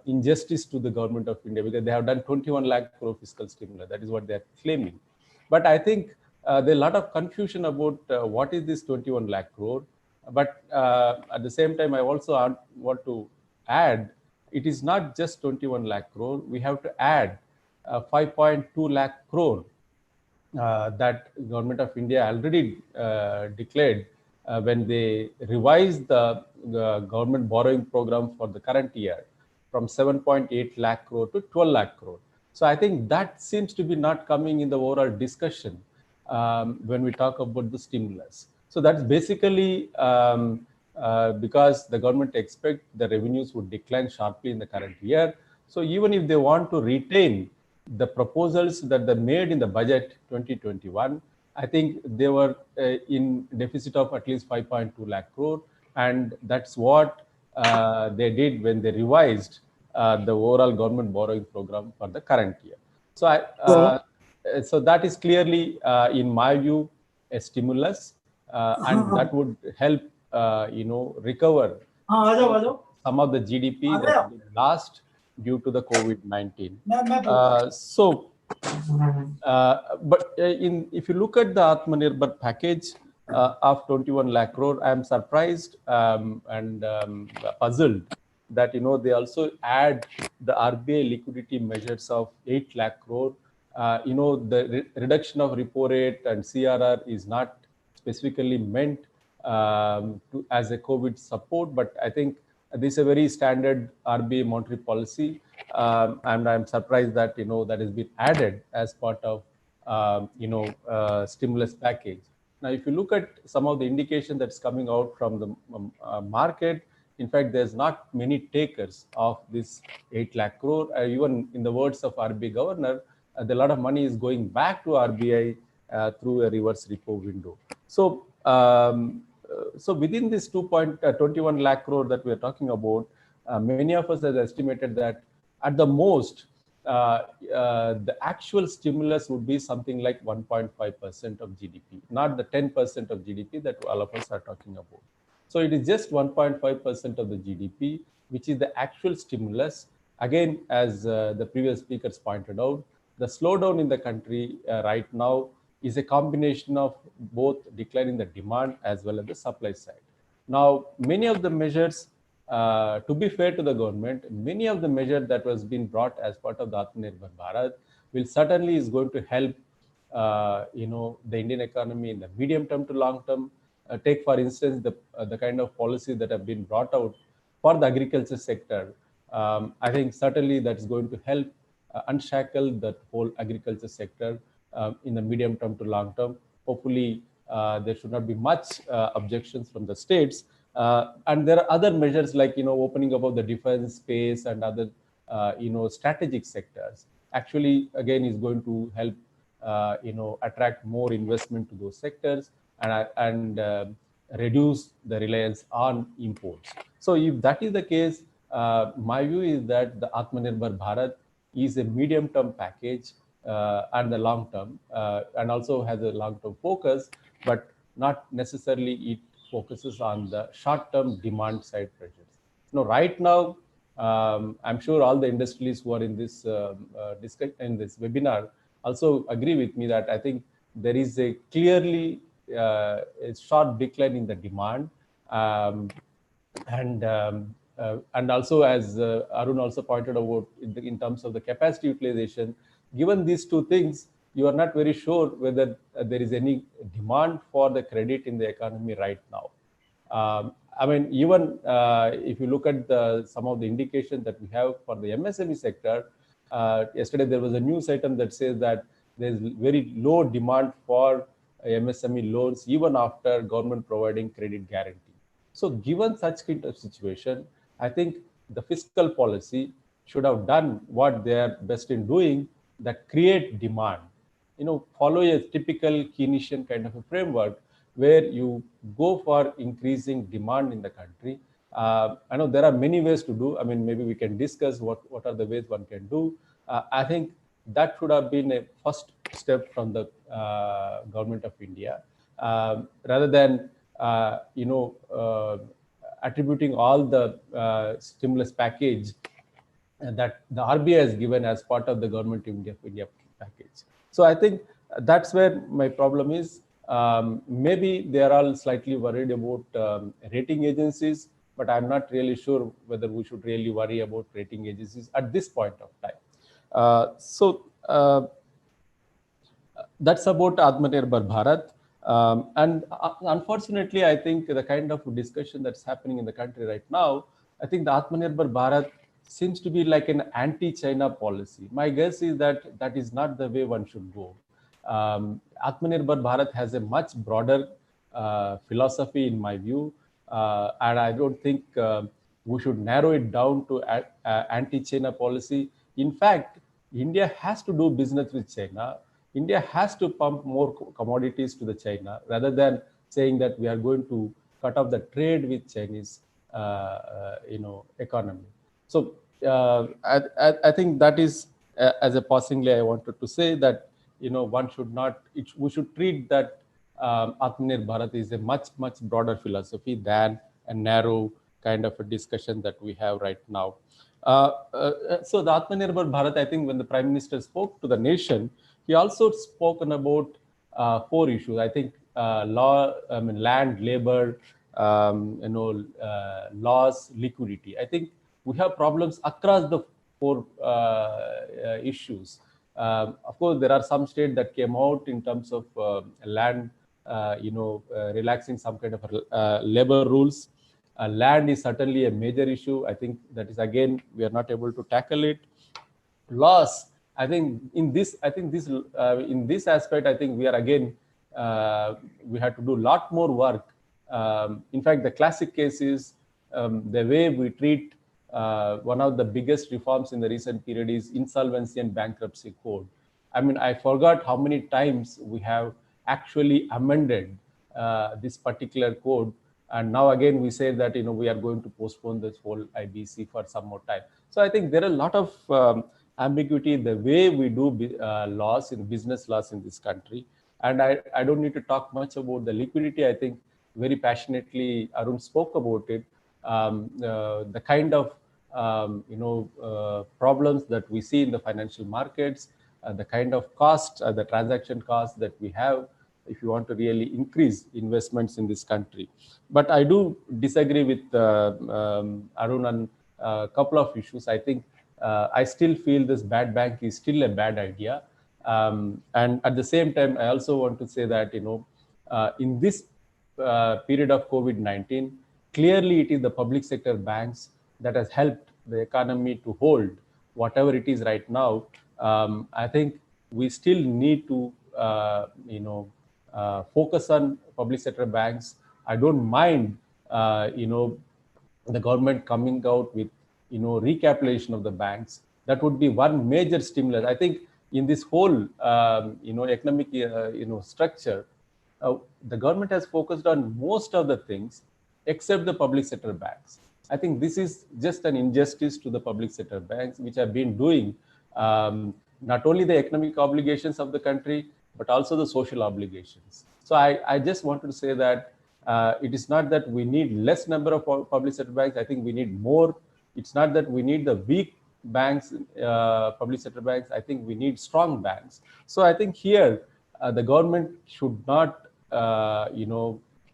injustice to the government of India, because they have done 21 lakh crore fiscal stimulus. That is what they are claiming. But I think there are a lot of confusion about what is this 21 lakh crore. But at the same time, I also want to add, it is not just 21 lakh crore. We have to add 5.2 lakh crore that government of India already declared when they revised the government borrowing program for the current year from 7.8 lakh crore to 12 lakh crore. So I think that seems to be not coming in the overall discussion when we talk about the stimulus. So that's basically because the government expect the revenues would decline sharply in the current year. So even if they want to retain the proposals that they made in the budget 2021, I think they were in deficit of at least 5.2 lakh crore, and that's what they did when they revised the overall government borrowing program for the current year. So so that is clearly, in my view, a stimulus, and that would help, recover some of the GDP that been lost due to the COVID-19. But if you look at the Atmanirbhar package of 21 lakh crore, I am surprised and puzzled that they also add the RBI liquidity measures of 8 lakh crore. The reduction of repo rate and CRR is not specifically meant as a COVID support, but I think this is a very standard RBI monetary policy, and I'm surprised that that has been added as part of stimulus package. Now, if you look at some of the indication that's coming out from the market, in fact, there's not many takers of this 8 lakh crore. Even in the words of RBI governor, a lot of money is going back to RBI through a reverse repo window. So, so within this 2.21 lakh crore that we're talking about, many of us have estimated that at the most, the actual stimulus would be something like 1.5% of GDP, not the 10% of GDP that all of us are talking about. So it is just 1.5% of the GDP, which is the actual stimulus. Again, as the previous speakers pointed out, the slowdown in the country right now is a combination of both decline in the demand as well as the supply side. Now, many of the measures, to be fair to the government, many of the measures that was being brought as part of the Atmanirbhar Bharat will certainly is going to help, the Indian economy in the medium term to long term. Take, for instance, the kind of policy that have been brought out for the agriculture sector. I think certainly that's going to help unshackle that whole agriculture sector in the medium term to long term. Hopefully, there should not be much objections from the states. And there are other measures like, opening up of the defense space and other, strategic sectors. Actually, again, is going to help, attract more investment to those sectors and reduce the reliance on imports. So if that is the case, my view is that the Atmanirbhar Bharat is a medium-term package and the long-term, and also has a long-term focus, but not necessarily it focuses on the short-term demand side pressures. Right now, I'm sure all the industries who are in this in this webinar also agree with me that I think there is a clearly a sharp decline in the demand, and also, as Arun also pointed out, in terms of the capacity utilization, given these two things, you are not very sure whether there is any demand for the credit in the economy right now. I mean, even if you look at some of the indications that we have for the MSME sector, yesterday there was a news item that says that there is very low demand for MSME loans even after government providing credit guarantee. So given such kind of situation, I think the fiscal policy should have done what they are best in doing, that create demand. Follow a typical Keynesian kind of a framework where you go for increasing demand in the country. I know there are many ways to do. I mean, maybe we can discuss what are the ways one can do. I think that should have been a first step from the government of India, rather than attributing all the stimulus package that the RBI has given as part of the government of India package. So I think that's where my problem is. Maybe they are all slightly worried about rating agencies, but I'm not really sure whether we should really worry about rating agencies at this point of time. So that's about Atmanirbhar Bharat. And unfortunately, I think the kind of discussion that's happening in the country right now, I think the Atmanirbhar Bharat seems to be like an anti-China policy. My guess is that that is not the way one should go. Atmanirbhar Bharat has a much broader philosophy, in my view. And I don't think we should narrow it down to anti-China policy. In fact, India has to do business with China. India has to pump more commodities to the China rather than saying that we are going to cut off the trade with Chinese, economy. So I think that is, as a passingly, I wanted to say that, one should not, we should treat that Atmanirbhar Bharat is a much broader philosophy than a narrow kind of a discussion that we have right now. So the Atmanirbhar Bharat, I think when the Prime Minister spoke to the nation, he also spoken about 4 issues. I think land, labor, laws, liquidity. I think we have problems across the 4 issues. Of course, there are some states that came out in terms of land, relaxing some kind of labor rules. Land is certainly a major issue. I think that is, again, we are not able to tackle it. Laws, I think in this aspect, I think we are again, we have to do a lot more work. In fact, the classic case is the way we treat one of the biggest reforms in the recent period is insolvency and bankruptcy code. I mean, I forgot how many times we have actually amended this particular code, and now again we say that we are going to postpone this whole IBC for some more time. So I think there are a lot of ambiguity in the way we do laws, in business laws in this country. And I don't need to talk much about the liquidity. I think very passionately Arun spoke about it. The kind of problems that we see in the financial markets, the kind of cost, the transaction costs that we have if you want to really increase investments in this country. But I do disagree with Arun on a couple of issues. I think I still feel this bad bank is still a bad idea. And at the same time, I also want to say that, in this period of COVID-19, clearly it is the public sector banks that has helped the economy to hold whatever it is right now. I think we still need to, focus on public sector banks. I don't mind, the government coming out with, recapitalization of the banks. That would be one major stimulus. I think in this whole, economic, structure, the government has focused on most of the things except the public sector banks. I think this is just an injustice to the public sector banks, which have been doing not only the economic obligations of the country, but also the social obligations. So I just wanted to say that it is not that we need less number of public sector banks. I think we need more. It's not that we need the weak banks, public sector banks. I think we need strong banks. So I think here the government should not,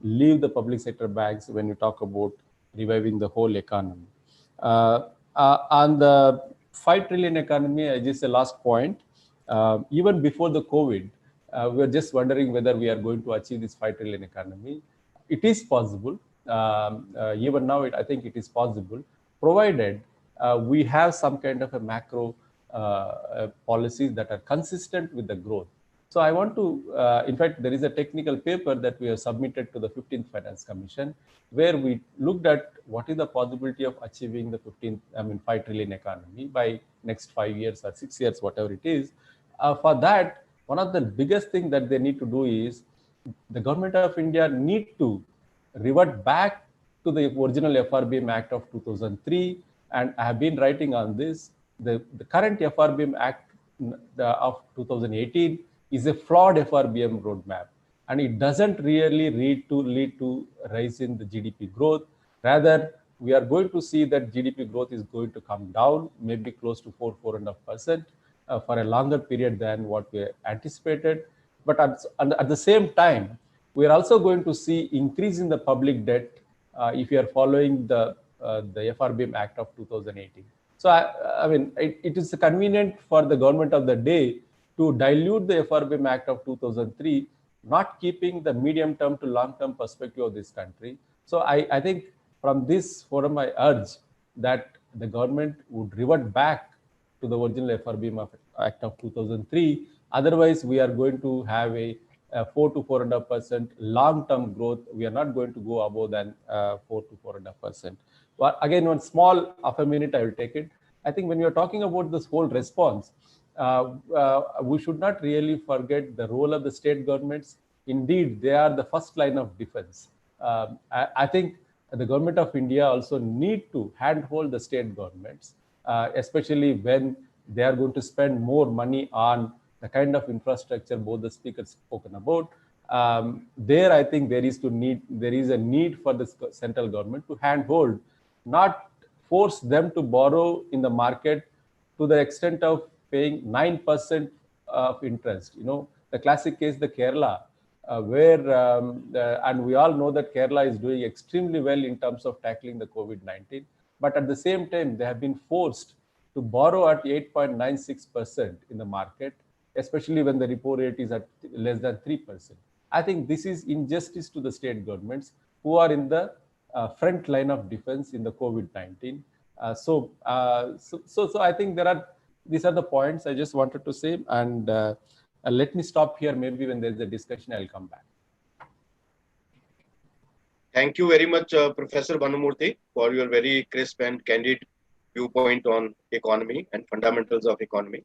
leave the public sector banks when you talk about reviving the whole economy. On the 5 trillion economy, just a last point. Even before the COVID, we were just wondering whether we are going to achieve this 5 trillion economy. It is possible. Even now, I think it is possible, provided we have some kind of a macro policies that are consistent with the growth. So I want to, in fact, there is a technical paper that we have submitted to the 15th Finance Commission, where we looked at what is the possibility of achieving the 5 trillion economy by next 5 years or 6 years, whatever it is. For that, one of the biggest things that they need to do is the government of India need to revert back to the original FRBM Act of 2003. And I have been writing on this. The current FRBM Act of 2018 is a flawed FRBM roadmap, and it doesn't really lead to rise in the GDP growth. Rather, we are going to see that GDP growth is going to come down, maybe close to 4.5% for a longer period than what we anticipated. But at the same time, we are also going to see increase in the public debt if you are following the FRBM Act of 2018. So I mean, it is convenient for the government of the day to dilute the FRBM Act of 2003, not keeping the medium-term to long-term perspective of this country. So I think from this forum, I urge that the government would revert back to the original FRBM Act of 2003. Otherwise, we are going to have a 4 to 4.5% long-term growth. We are not going to go above than 4 to 4.5%. But again, one small half a minute, I will take it. I think when we are talking about this whole response, we should not really forget the role of the state governments. Indeed, they are the first line of defense. I think the government of India also need to handhold the state governments, especially when they are going to spend more money on the kind of infrastructure both the speakers spoken about. There, I think there is a need for the central government to handhold, not force them to borrow in the market to the extent of paying 9% of interest. You know, the classic case, the Kerala, and we all know that Kerala is doing extremely well in terms of tackling the COVID-19, but at the same time, they have been forced to borrow at 8.96% in the market, especially when the repo rate is at less than 3%. I think this is injustice to the state governments who are in the front line of defense in the COVID-19. So I think these are the points I just wanted to say, and let me stop here. Maybe when there's a discussion, I'll come back. Thank you very much, Professor Bhanumurthy, for your very crisp and candid viewpoint on economy and fundamentals of economy.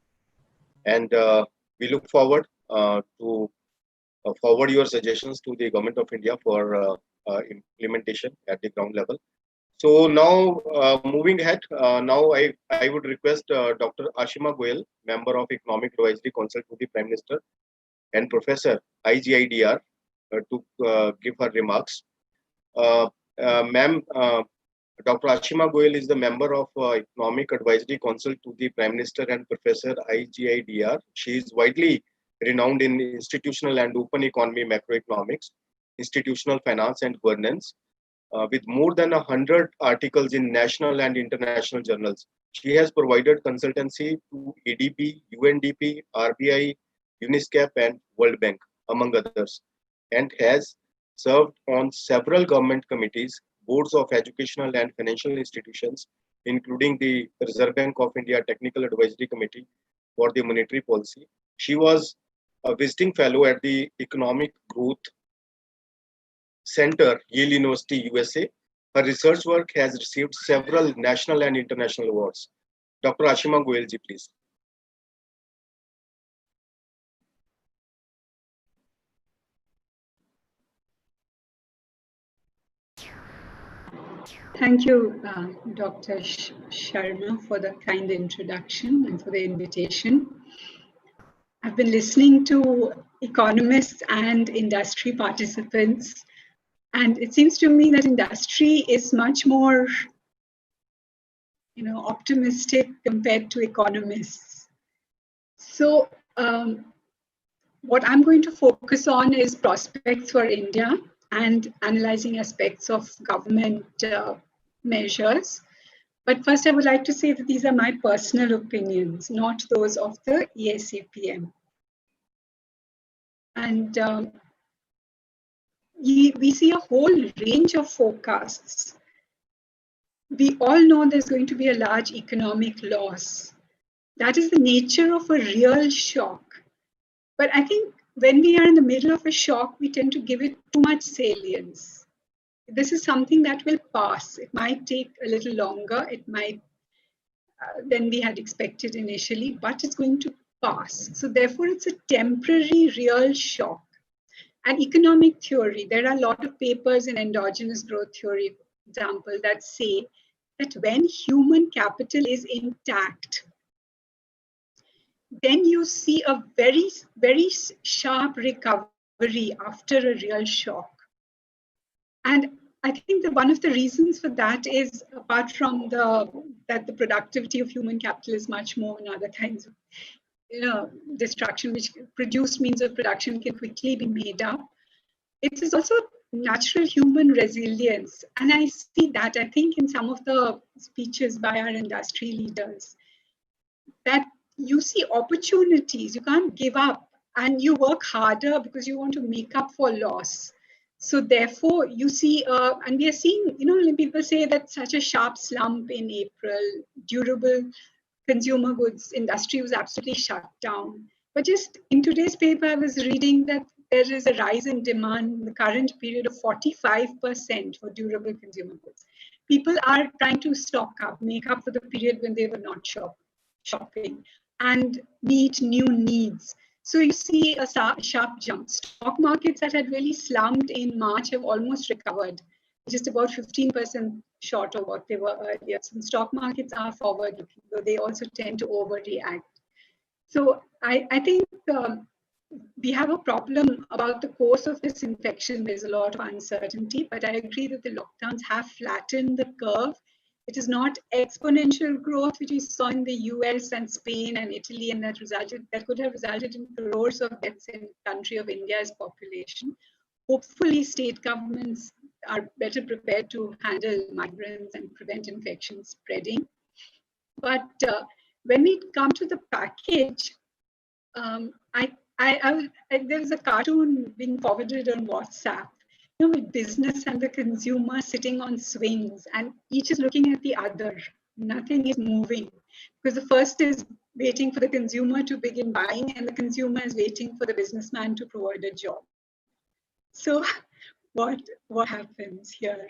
And we look forward to forward your suggestions to the Government of India for implementation at the ground level. So now, moving ahead, now I would request Dr. Ashima Goyal, Member of Economic Advisory Council to the Prime Minister, and Professor IGIDR to give her remarks. Ma'am, Dr. Ashima Goyal is the Member of Economic Advisory Council to the Prime Minister and Professor IGIDR. She is widely renowned in institutional and open economy macroeconomics, institutional finance and governance. With more than 100 articles in national and international journals. She has provided consultancy to ADB, UNDP, RBI, UNISCAP, and World Bank, among others, and has served on several government committees, boards of educational and financial institutions, including the Reserve Bank of India Technical Advisory Committee for the Monetary Policy. She was a visiting fellow at the Economic Growth Center, Yale University, USA. Her research work has received several national and international awards. Dr. Ashima Goyal ji, please. Thank you, Dr. Sharma, for the kind introduction and for the invitation. I've been listening to economists and industry participants, and it seems to me that industry is much more, optimistic compared to economists. So what I'm going to focus on is prospects for India and analyzing aspects of government measures. But first, I would like to say that these are my personal opinions, not those of the ESCPM. And we see a whole range of forecasts. We all know there's going to be a large economic loss. That is the nature of a real shock. But I think when we are in the middle of a shock, we tend to give it too much salience. This is something that will pass. It might take a little longer. It might than we had expected initially, but it's going to pass. So therefore, it's a temporary real shock. And economic theory, there are a lot of papers in endogenous growth theory, for example, that say that when human capital is intact, then you see a very, very sharp recovery after a real shock. And I think that one of the reasons for that is, apart from that the productivity of human capital is much more than other kinds of destruction, which produced means of production can quickly be made up. It is also natural human resilience. And I see that, I think, in some of the speeches by our industry leaders, that you see opportunities, you can't give up, and you work harder because you want to make up for loss. So therefore, you see, and we are seeing, people say that such a sharp slump in April, durable consumer goods industry was absolutely shut down. But just in today's paper, I was reading that there is a rise in demand in the current period of 45% for durable consumer goods. People are trying to stock up, make up for the period when they were not shopping, and meet new needs. So you see a sharp jump. Stock markets that had really slumped in March have almost recovered, just about 15% short of what they were earlier. So stock markets are forward-looking, though they also tend to overreact. So I think we have a problem about the course of this infection. There's a lot of uncertainty, but I agree that the lockdowns have flattened the curve. It is not exponential growth, which we saw in the US and Spain and Italy, and that could have resulted in crores of deaths in the country of India's population. Hopefully, state governments are better prepared to handle migrants and prevent infection spreading. But when we come to the package, there is a cartoon being forwarded on WhatsApp, with business and the consumer sitting on swings, and each is looking at the other. Nothing is moving because the first is waiting for the consumer to begin buying, and the consumer is waiting for the businessman to provide a job. So what happens here?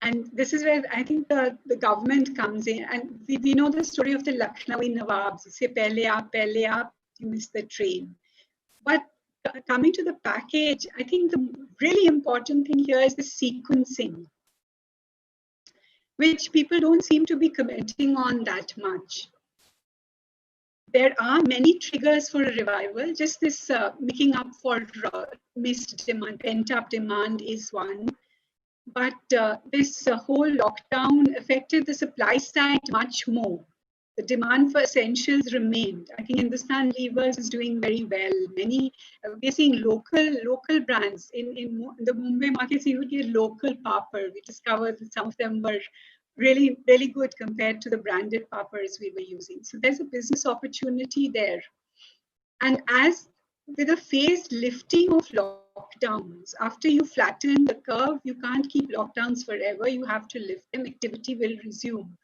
And this is where I think the government comes in, and we know the story of the Lucknowi Nawabs. Say, pehle aap, you miss the train. But coming to the package, I think the really important thing here is the sequencing, which people don't seem to be commenting on that much. There are many triggers for a revival. Just this making up for missed demand, pent-up demand is one. But this whole lockdown affected the supply side much more. The demand for essentials remained. I think Hindustan Levers is doing very well. We're seeing local brands in the Mumbai markets. You would get local papad. We discovered that some of them were really, really good compared to the branded papads we were using. So there's a business opportunity there. And as with a phased lifting of lockdowns, after you flatten the curve, you can't keep lockdowns forever. You have to lift them. Activity will resume.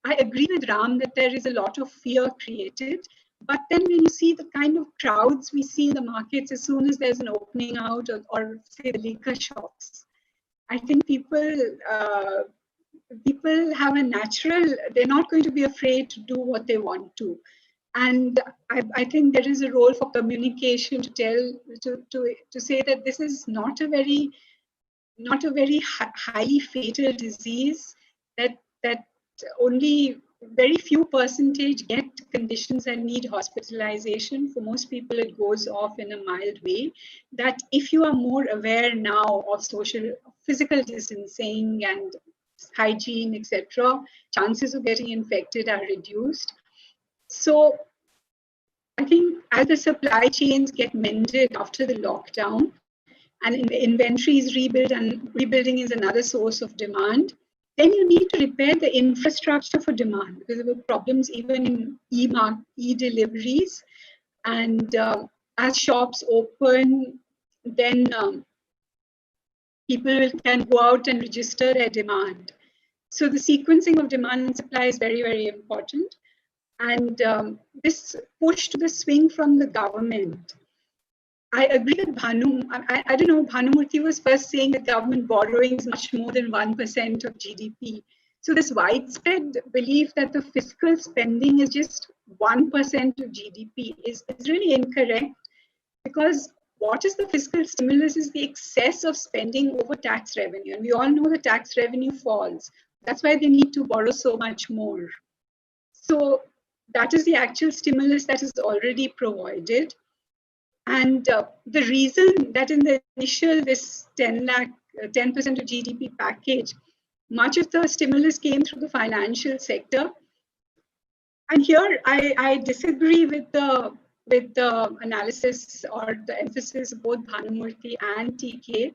I agree with Ram that there is a lot of fear created, but then when you see the kind of crowds we see in the markets as soon as there's an opening out or say the liquor shops, I think people have a natural, they're not going to be afraid to do what they want to. And I think there is a role for communication to say that this is not a very highly fatal disease, that only very few percentage get conditions and need hospitalization. For most people, it goes off in a mild way. That if you are more aware now of physical distancing and hygiene, etc., chances of getting infected are reduced. So I think as the supply chains get mended after the lockdown, and in the inventory is rebuilt, and rebuilding is another source of demand, then you need to repair the infrastructure for demand, because there were problems even in e-deliveries. And as shops open, then people can go out and register their demand. So the sequencing of demand and supply is very, very important. And this push to the swing from the government. I agree with Bhanu. I don't know, Bhanumurthy was first saying that government borrowing is much more than 1% of GDP. So this widespread belief that the fiscal spending is just 1% of GDP is really incorrect, because what is the fiscal stimulus is the excess of spending over tax revenue. And we all know the tax revenue falls. That's why they need to borrow so much more. So that is the actual stimulus that is already provided. And the reason that in the initial, this 10% of GDP package, much of the stimulus came through the financial sector. And here I disagree with the analysis or the emphasis of both Bhanumurthy and TK,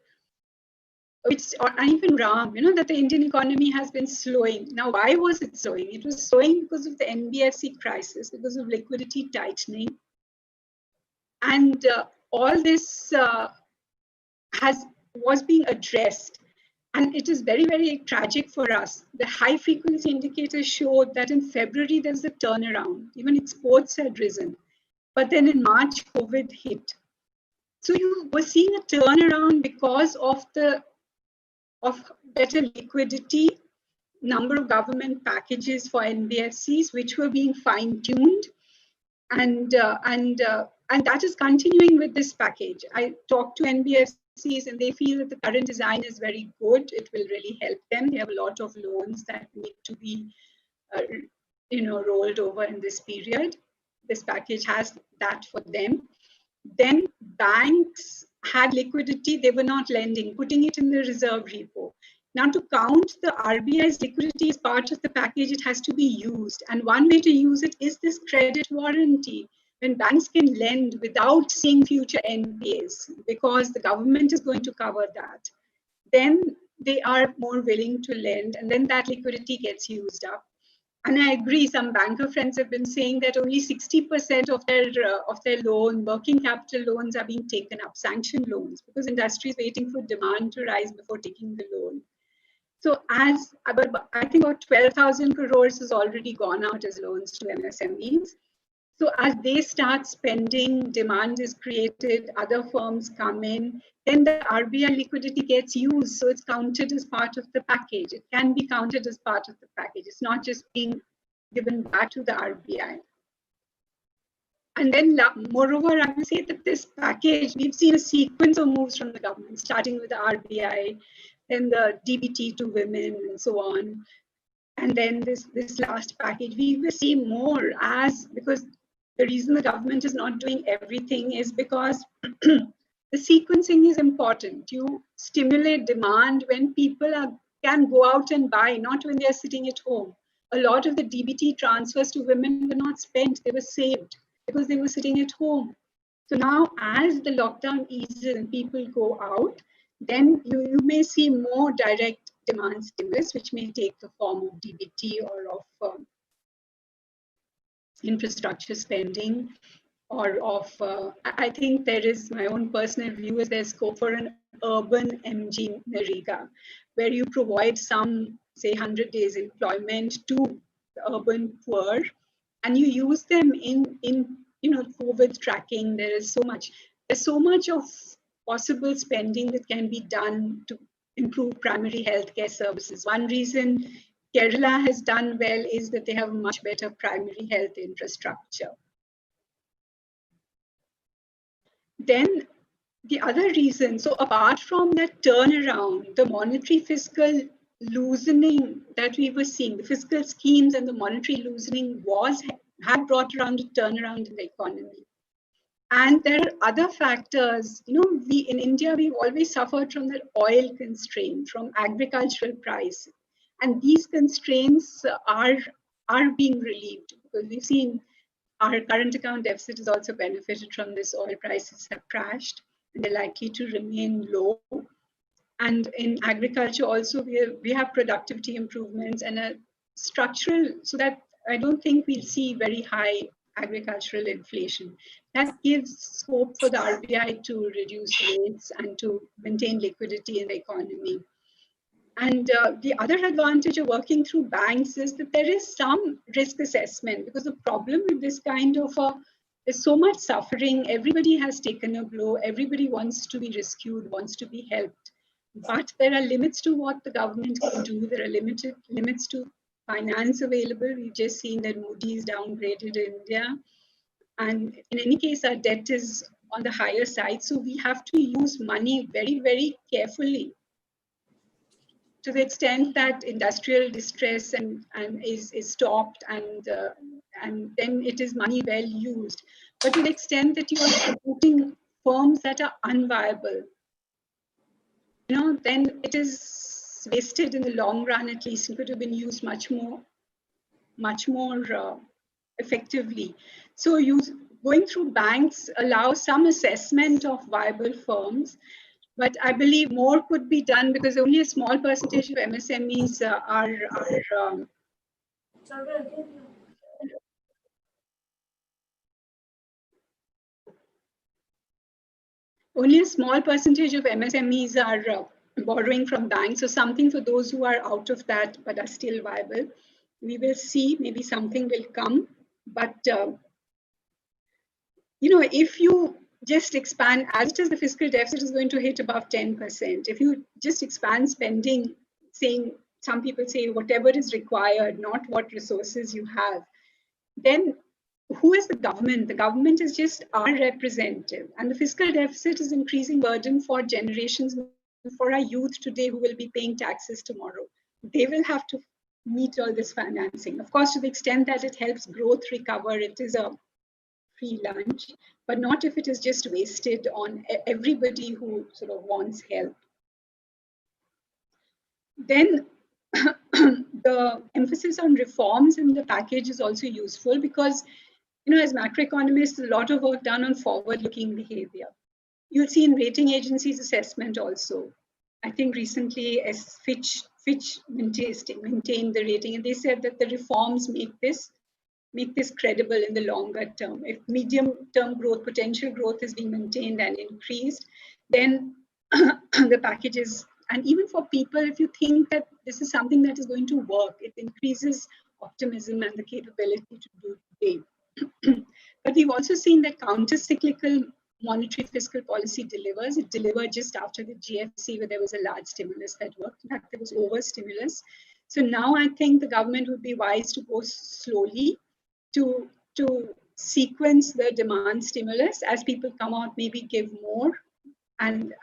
and even Ram, that the Indian economy has been slowing. Now, why was it slowing? It was slowing because of the NBFC crisis, because of liquidity tightening. And all this was being addressed. And it is very, very tragic for us. The high frequency indicators showed that in February, there's a turnaround. Even exports had risen. But then in March, COVID hit. So you were seeing a turnaround because of better liquidity, number of government packages for NBFCs, which were being fine-tuned, and that is continuing with this package. I talked to NBFCs and they feel that the current design is very good. It will really help them. They have a lot of loans that need to be rolled over in this period. This package has that for them. Then banks had liquidity, they were not lending, putting it in the reserve repo. Now, to count the RBI's liquidity as part of the package, it has to be used. And one way to use it is this credit warranty, when banks can lend without seeing future NPAs, because the government is going to cover that. Then they are more willing to lend, and then that liquidity gets used up. And I agree, some banker friends have been saying that only 60% of their loan, working capital loans, are being taken up, sanctioned loans, because industry is waiting for demand to rise before taking the loan. So I think about 12,000 crores has already gone out as loans to MSMEs. So as they start spending, demand is created, other firms come in, then the RBI liquidity gets used. So it's counted as part of the package. It can be counted as part of the package. It's not just being given back to the RBI. And then moreover, I will say that this package, we've seen a sequence of moves from the government, starting with the RBI, then the DBT to women and so on. And then this last package, we will see more because the reason the government is not doing everything is because the sequencing is important. You stimulate demand when people can go out and buy, not when they're sitting at home. A lot of the DBT transfers to women were not spent, they were saved because they were sitting at home. So now as the lockdown eases and people go out, then you may see more direct demand stimulus, which may take the form of DBT or of infrastructure spending, or of, I think there is, my own personal view is there's scope for an urban MG Narega, where you provide some, say, 100 days employment to the urban poor, and you use them in COVID tracking. There's so much of possible spending that can be done to improve primary healthcare services. One reason Kerala has done well is that they have much better primary health infrastructure. Then the other reason, so apart from that turnaround, the monetary fiscal loosening that we were seeing, the fiscal schemes and the monetary loosening had brought around a turnaround in the economy. And there are other factors. We in India, we've always suffered from the oil constraint, from agricultural price. And these constraints are being relieved, because we've seen our current account deficit has also benefited from this. Oil prices have crashed and they're likely to remain low. And in agriculture also, we have productivity improvements and a structural, so that I don't think we'll see very high agricultural inflation. That gives scope for the RBI to reduce rates and to maintain liquidity in the economy. And the other advantage of working through banks is that there is some risk assessment, because the problem with this kind of there's so much suffering. Everybody has taken a blow. Everybody wants to be rescued, wants to be helped. But there are limits to what the government can do. There are limits to finance available. We've just seen that Moody's downgraded India. And in any case, our debt is on the higher side. So we have to use money very, very carefully, to the extent that industrial distress is stopped, and then it is money well used. But to the extent that you are supporting firms that are unviable, then it is wasted in the long run. At least it could have been used much more effectively. So going through banks allows some assessment of viable firms. But I believe more could be done, because only a small percentage of MSMEs are borrowing from banks. So something for those who are out of that but are still viable. We will see, maybe something will come. But if you just expand, as it is, the fiscal deficit is going to hit above 10%. If you just expand spending, saying, some people say whatever is required, not what resources you have, then who is the government? The government is just our representative. And the fiscal deficit is increasing burden for generations, for our youth today who will be paying taxes tomorrow. They will have to meet all this financing. Of course, to the extent that it helps growth recover, it is a free lunch, but not if it is just wasted on everybody who sort of wants help. Then the emphasis on reforms in the package is also useful because, you know, as macroeconomists, a lot of work done on forward-looking behavior. You'll see in rating agencies' assessment also. I think recently as Fitch maintained the rating, and they said that the reforms make this credible in the longer term. If medium-term growth, potential growth is being maintained and increased, then the packages, and even for people, if you think that this is something that is going to work, it increases optimism and the capability to do today. But we've also seen that counter-cyclical monetary fiscal policy delivers. It delivered just after the GFC, where there was a large stimulus that worked. In fact, there was over-stimulus. So now I think the government would be wise to go slowly to sequence the demand stimulus as people come out, maybe give more, and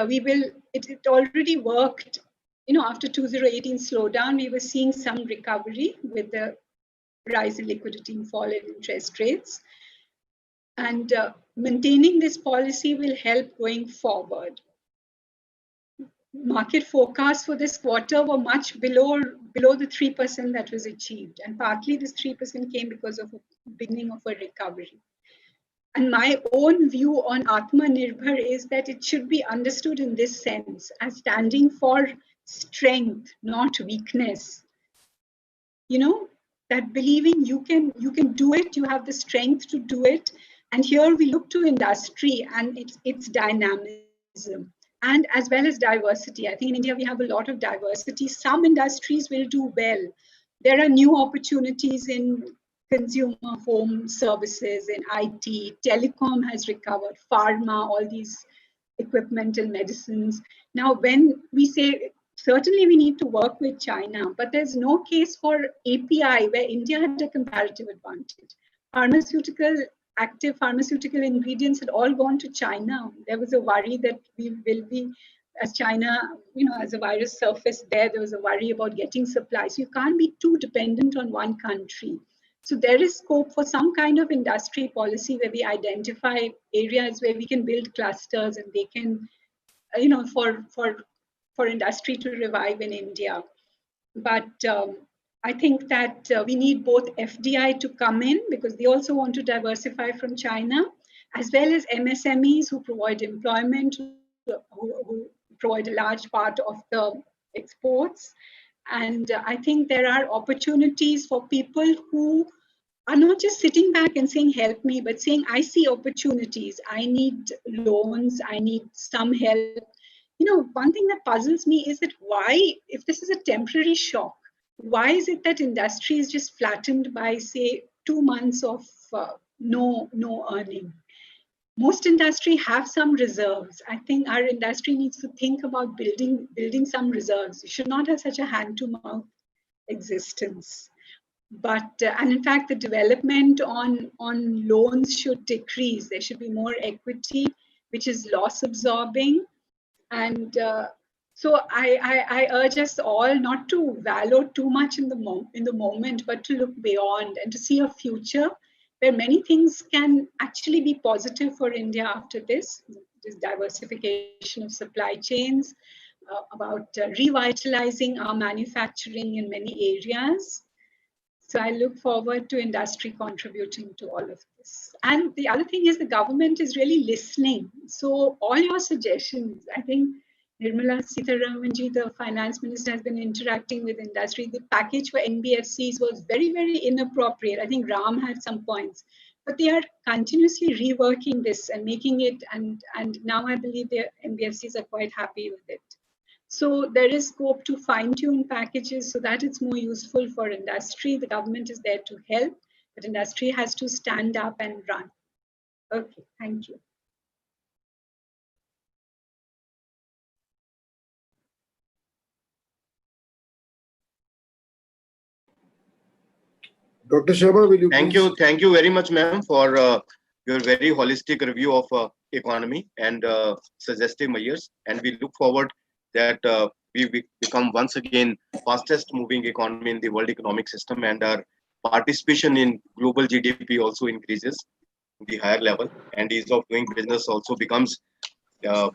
we will. It already worked. You know, after 2018 slowdown, we were seeing some recovery with the rise in liquidity and fall in interest rates. And maintaining this policy will help going forward. Market forecasts for this quarter were much below the 3% that was achieved. And partly this 3% came because of the beginning of a recovery. And my own view on Atmanirbhar is that it should be understood in this sense as standing for strength, not weakness. You know, that believing you can do it, you have the strength to do it. And here we look to industry and its dynamism, and as well as diversity. I think in India we have a lot of diversity. Some industries will do well. There are new opportunities in consumer home services, in IT, telecom has recovered, pharma, all these equipment and medicines. Now, when we say, certainly we need to work with China, but there's no case for API where India had a comparative advantage. Active pharmaceutical ingredients had all gone to China. There was a worry that we will be, as China, you know, as a virus surfaced there was a worry about getting supplies. So you can't be too dependent on one country. So there is scope for some kind of industry policy where we identify areas where we can build clusters and they can, you know, for industry to revive in India. But I think that we need both FDI to come in because they also want to diversify from China, as well as MSMEs who provide employment, who provide a large part of the exports. And I think there are opportunities for people who are not just sitting back and saying, help me, but saying, I see opportunities. I need loans. I need some help. You know, one thing that puzzles me is that why, if this is a temporary shock, why is it that industry is just flattened by, say, 2 months of no earning? Most industry have some reserves. I think our industry needs to think about building some reserves. You should not have such a hand-to-mouth existence. But and in fact, the development on loans should decrease. There should be more equity, which is loss absorbing. And so I urge us all not to wallow too much in the moment, but to look beyond and to see a future where many things can actually be positive for India after this diversification of supply chains, about revitalizing our manufacturing in many areas. So I look forward to industry contributing to all of this. And the other thing is the government is really listening. So all your suggestions, I think Nirmala Sitharamanji, the finance minister, has been interacting with industry. The package for NBFCs was very, very inappropriate. I think Ram had some points, but they are continuously reworking this and making it. And now I believe the NBFCs are quite happy with it. So there is scope to fine-tune packages so that it's more useful for industry. The government is there to help, but industry has to stand up and run. Okay, thank you. Dr. Sharma, will you Thank you very much, ma'am, for your very holistic review of economy and suggestive measures. And we look forward that we become once again fastest moving economy in the world economic system, and our participation in global GDP also increases the higher level, and ease of doing business also becomes uh,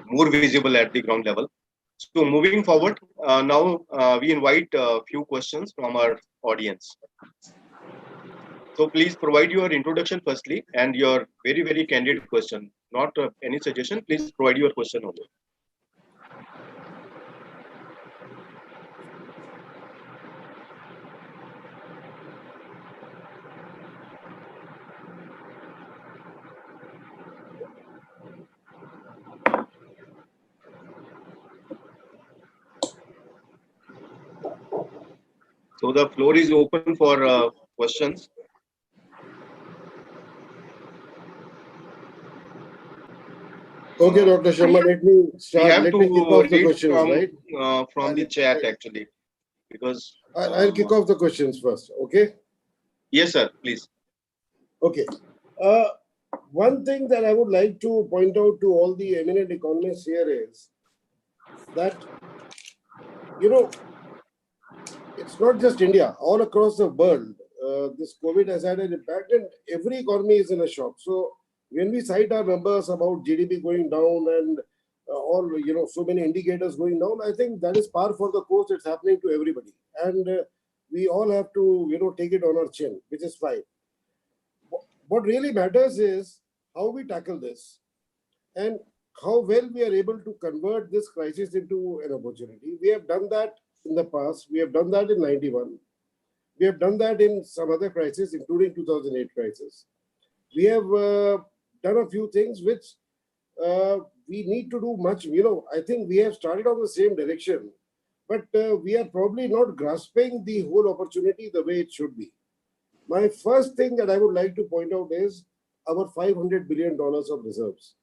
more visible at the ground level. So moving forward, now we invite a few questions from our audience. So please provide your introduction firstly and your very, very candid question, not any suggestion. Please provide your question only. So the floor is open for questions. Okay, Dr. Sharma, let me start. We have Let to me kick off the read questions, from the chat actually, because I'll kick off the questions first, okay? Yes, sir. Please. Okay. One thing that I would like to point out to all the eminent economists here is that, it's not just India, all across the world, this COVID has had an impact and every economy is in a shock. So when we cite our numbers about GDP going down and all, so many indicators going down, I think that is par for the course. It's happening to everybody. And we all have to, take it on our chin, which is fine. What really matters is how we tackle this and how well we are able to convert this crisis into an opportunity. We have done that in the past. We have done that in 91. We have done that in some other crises, including 2008 crisis. We have done a few things which we need to do much. I think we have started on the same direction, but we are probably not grasping the whole opportunity the way it should be. My first thing that I would like to point out is our $500 billion of reserves.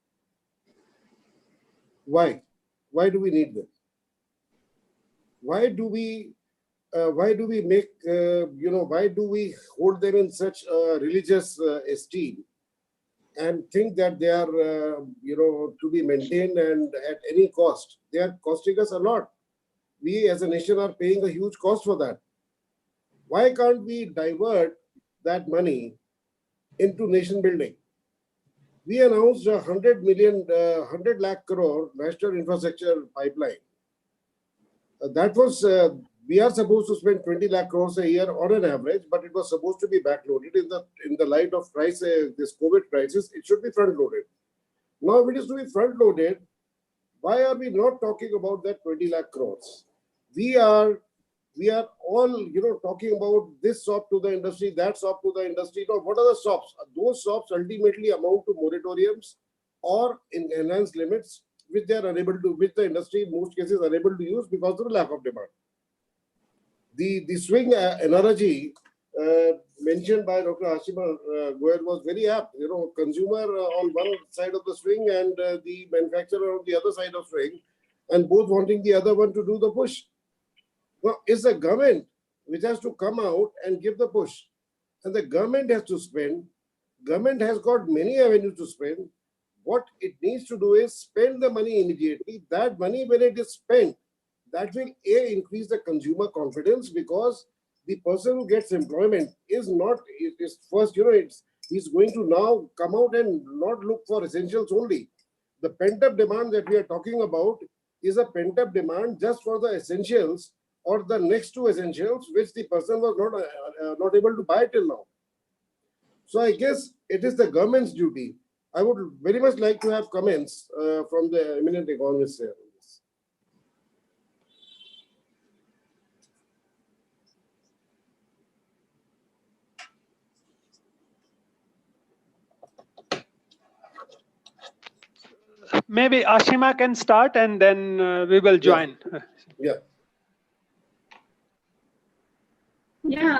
Why? Why do we need them? Why do we make, why do we hold them in such religious esteem and think that they are, to be maintained and at any cost? They are costing us a lot. We as a nation are paying a huge cost for that. Why can't we divert that money into nation building? We announced 100 lakh crore national infrastructure pipeline. That was, we are supposed to spend 20 lakh crores a year on an average, but it was supposed to be backloaded in the light of crisis, this COVID crisis. It should be front loaded. Now, if it is to be front loaded, why are we not talking about that 20 lakh crores? We are all, talking about this SOP to the industry, that SOP to the industry. Now, what are the SOPs? Those SOPs ultimately amount to moratoriums or enhanced limits, which they are unable to, which the industry in most cases unable to use because of the lack of demand. The swing analogy mentioned by Dr. Hashima Goel was very apt. Consumer on one side of the swing and the manufacturer on the other side of swing, and both wanting the other one to do the push. Well, it's the government which has to come out and give the push. And the government has to spend. Government has got many avenues to spend. What it needs to do is spend the money immediately. That money, when it is spent, that will increase the consumer confidence, because the person who gets employment is not, it is first, he's going to now come out and not look for essentials only. The pent-up demand that we are talking about is a pent-up demand just for the essentials or the next two essentials, which the person was not able to buy till now. So I guess it is the government's duty. I would very much like to have comments from the eminent economists here. Maybe Ashima can start and then we will join. Yeah. Yeah,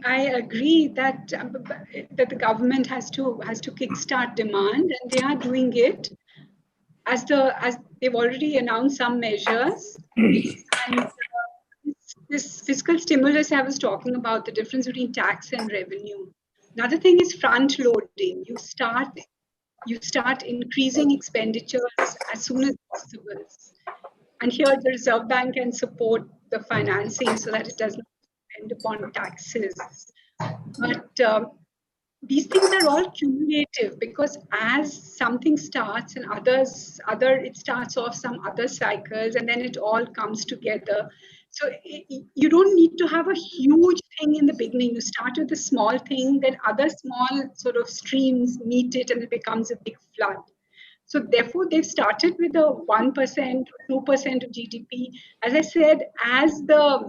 I agree that that the government has to kickstart demand, and they are doing it as they've already announced some measures. And this fiscal stimulus I was talking about, the difference between tax and revenue. Another thing is front loading. You start increasing expenditures as soon as possible. And here the Reserve Bank can support the financing so that it does not depend upon taxes. But these things are all cumulative, because as something starts and it starts off some other cycles, and then it all comes together. So you don't need to have a huge thing in the beginning. You start with a small thing, then other small sort of streams meet it, and it becomes a big flood. So therefore, they've started with a 1%, 2% of GDP. As I said, as the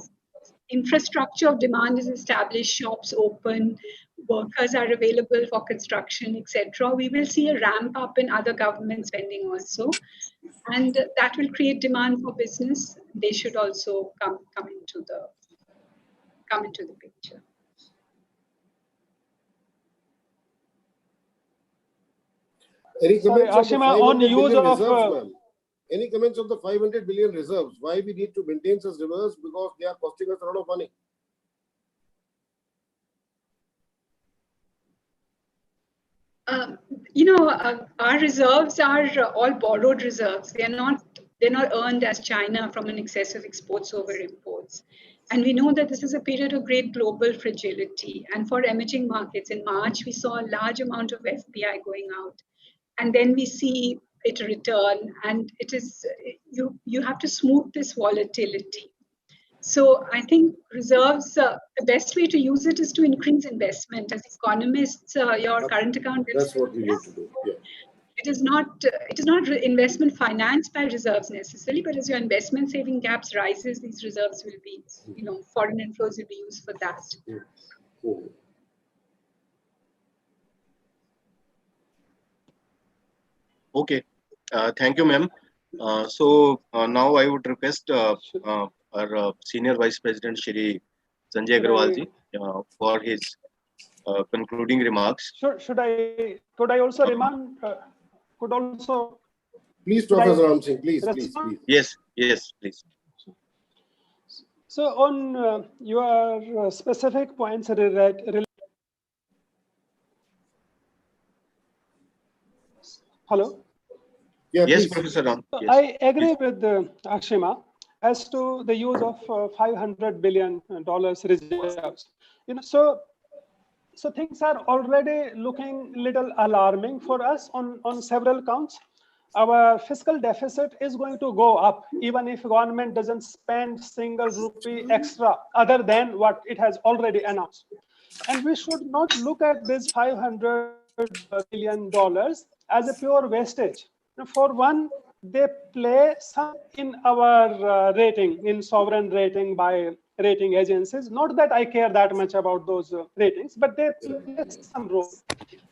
infrastructure of demand is established, shops open, workers are available for construction, etc., we will see a ramp up in other government spending also, and that will create demand for business. They should also come into the picture. Any comments Ashima, on the 500 on use billion of reserves, ma'am? Any comments on the 500 billion reserves? Why we need to maintain such reserves? Because they are costing us a lot of money. Our reserves are all borrowed reserves. They're not earned as China from an excess of exports over imports. And we know that this is a period of great global fragility. And for emerging markets, in March, we saw a large amount of FPI going out. And then we see it return. And it is you have to smooth this volatility. So I think reserves, the best way to use it is to increase investment. As economists, your current account. That's what we need to do. Yeah. It is not investment financed by reserves necessarily, but as your investment saving gaps rises, these reserves will be, foreign inflows will be used for that. Okay, thank you, ma'am. So now I would request our Senior Vice President, Shri Sanjay Agrawalji, for his concluding remarks. Could I also remind? Could also. Please, Professor Ram Singh, please. Yes, please. So on your specific points Hello? Yeah, yes, please. Professor Ram. So Yes. I agree with Ashima as to the use of $500 billion reserves. So things are already looking little alarming for us on several counts. Our fiscal deficit is going to go up even if government doesn't spend single rupee extra other than what it has already announced. And we should not look at this $500 billion as a pure wastage. For one, they play some in our rating, in sovereign rating by rating agencies. Not that I care that much about those ratings, but they play some role.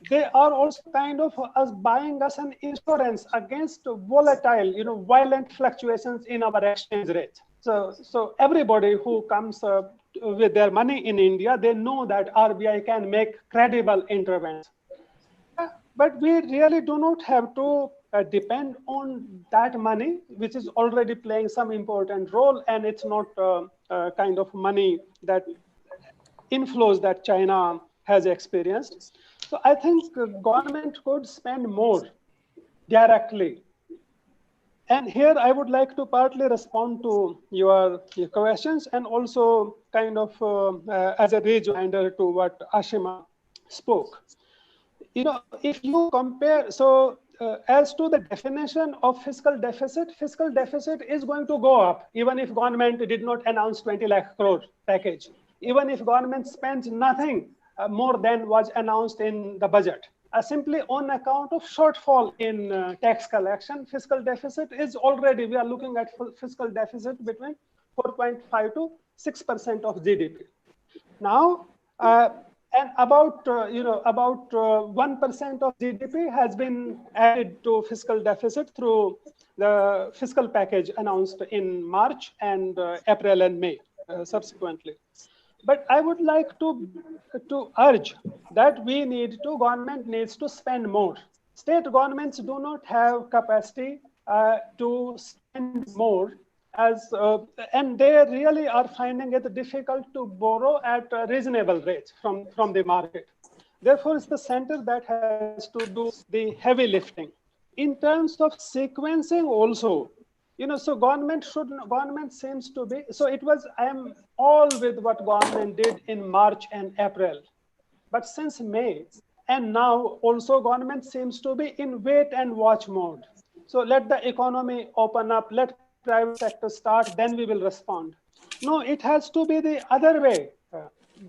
They are also kind of buying us an insurance against volatile, violent fluctuations in our exchange rate. So everybody who comes with their money in India, they know that RBI can make credible interventions. But we really do not have to depend on that money, which is already playing some important role, and it's not kind of money that inflows that China has experienced. So I think government could spend more directly. And here I would like to partly respond to your questions and also kind of as a rejoinder to what Ashima spoke. If you compare, so as to the definition of fiscal deficit is going to go up even if government did not announce 20 lakh crore package, even if government spends nothing more than was announced in the budget. Simply on account of shortfall in tax collection, fiscal deficit is already, we are looking at fiscal deficit between 4.5 to 6% of GDP. Now, and about 1% of GDP has been added to fiscal deficit through the fiscal package announced in March and April and May subsequently. But I would like to urge that government needs to spend more. State governments do not have capacity to spend more, and they really are finding it difficult to borrow at reasonable rates from the market. Therefore, it's the center that has to do the heavy lifting. In terms of sequencing also, so government seems to be, so I am all with what government did in March and April. But since May and now also government seems to be in wait and watch mode. So let the economy open up, let private sector start, then we will respond. No, it has to be the other way.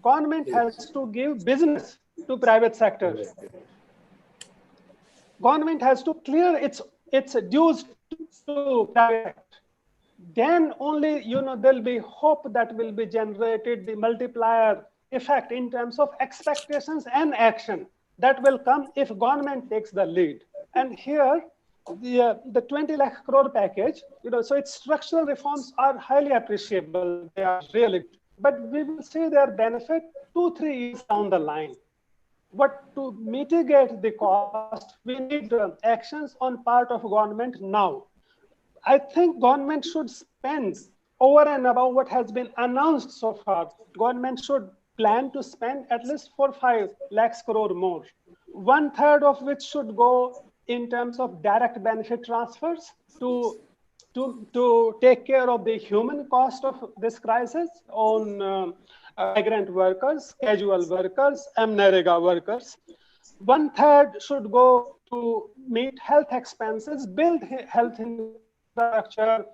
Government has to give business to private sector. Government has to clear its dues to private sector. Then only there'll be hope that will be generated, the multiplier effect in terms of expectations and action that will come if government takes the lead. And here the 20 lakh crore package, so its structural reforms are highly appreciable. They are really, but we will see their benefit 2-3 years down the line. But to mitigate the cost, we need actions on part of government now. I think government should spend over and above what has been announced so far. Government should plan to spend at least 4-5 lakhs crore more. 1/3 of which should go in terms of direct benefit transfers to take care of the human cost of this crisis on migrant workers, casual workers, MNREGA workers. 1/3 should go to meet health expenses, build health infrastructure,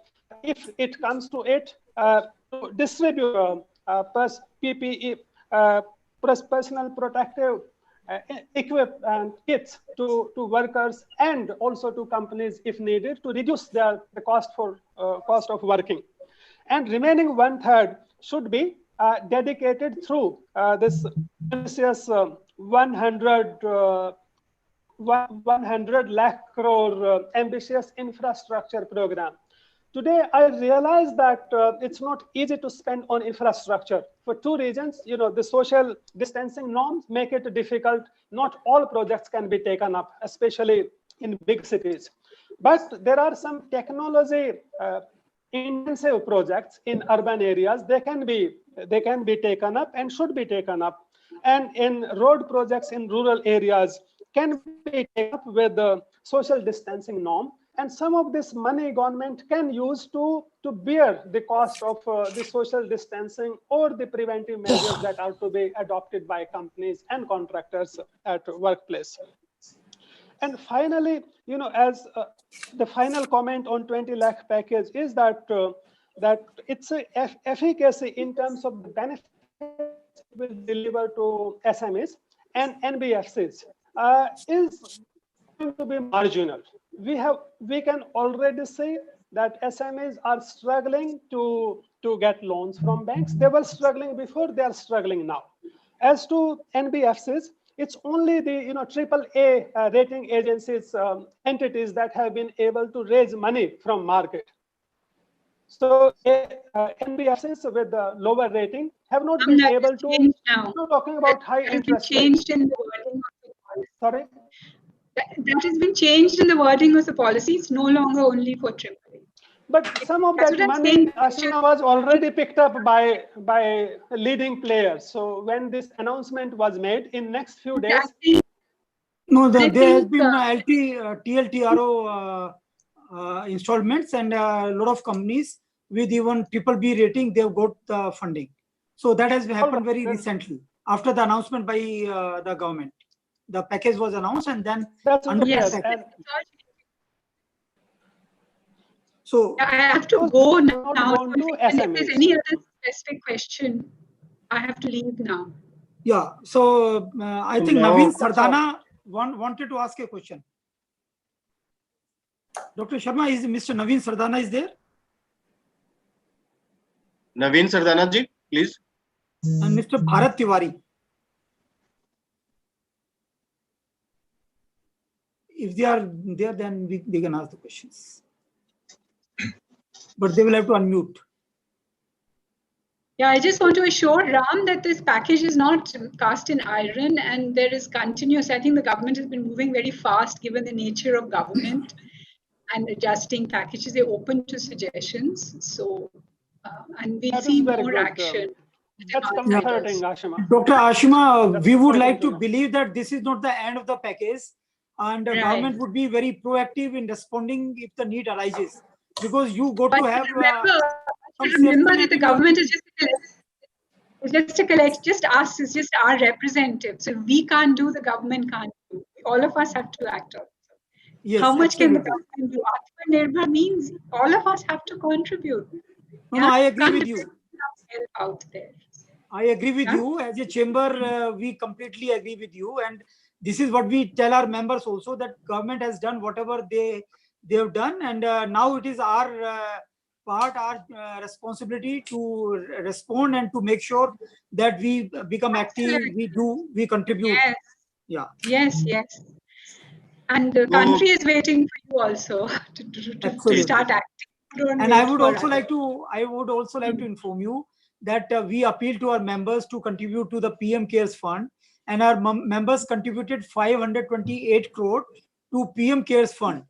if it comes to it, to distribute PPE, personal protective equipment kits to workers and also to companies if needed to reduce the cost of working. And remaining 1/3 should be dedicated through this ambitious 100 lakh crore ambitious infrastructure program. Today, I realize that it's not easy to spend on infrastructure for two reasons. The social distancing norms make it difficult. Not all projects can be taken up, especially in big cities. But there are some technology intensive projects in urban areas. They can be taken up and should be taken up. And in road projects in rural areas can be taken up with the social distancing norm. And some of this money government can use to bear the cost of the social distancing or the preventive measures that are to be adopted by companies and contractors at workplace. And finally, as the final comment on 20 lakh package is that its efficacy in terms of the benefits it will deliver to SMEs and NBFCs is going to be marginal. We can already see that SMEs are struggling to get loans from banks. They were struggling before, they are struggling now. As to NBFCs, it's only the AAA rating agencies, entities that have been able to raise money from market. So NBFCs with the lower rating have not been able to. Now. Not talking about high interest rates. Changed in the wording of the policy. Sorry. That has been changed in the wording of the policy. It's no longer only for AAA. But some of that money, Ashina, was already picked up by leading players. So when this announcement was made in next few days. No, there has been TLTRO installments, and a lot of companies with even BBB rating, they've got the funding. So that has happened very recently after the announcement by the government. The package was announced, and then under package. So I have to go now. If there's any other specific question, I have to leave now. Yeah. So I think Naveen Sardana wanted to ask a question. Dr. Sharma, is Mr. Naveen Sardana is there? Naveen Sardana ji, please. And Mr. Bharat Tiwari. If they are there, then they can ask the questions. But they will have to unmute. Yeah, I just want to assure Ram that this package is not cast in iron and there is continuous. I think the government has been moving very fast given the nature of government and adjusting packages. They're open to suggestions. So, and we'll That see is very more good. action. That's comforting, Ashima. Dr. Ashima, That's we would exciting like to to know. believe that this is not the end of the package, and the Right. government would be very proactive in responding if the need arises, because you got But to have some remember safety that net the in your government is just a collect, just us, is just our representative. So we can't do, the government can't do. All of us have to act on. Yes, How much can the absolutely. government do? Atmanirbhar means all of us have to contribute. No, I agree Can't with depend you. on help out there. I agree with Yeah. you. As a chamber, we completely agree with you. And this is what we tell our members also, that government has done whatever they have done. And now it is our part, our responsibility to respond and to make sure that we become active, we contribute. Yes. Yeah. Yes, yes. And the country is waiting for you also to Absolutely. start acting. Don't And I wait would for also us. like to inform you that we appeal to our members to contribute to the PM Cares Fund, and our members contributed 528 crore to PM Cares Fund,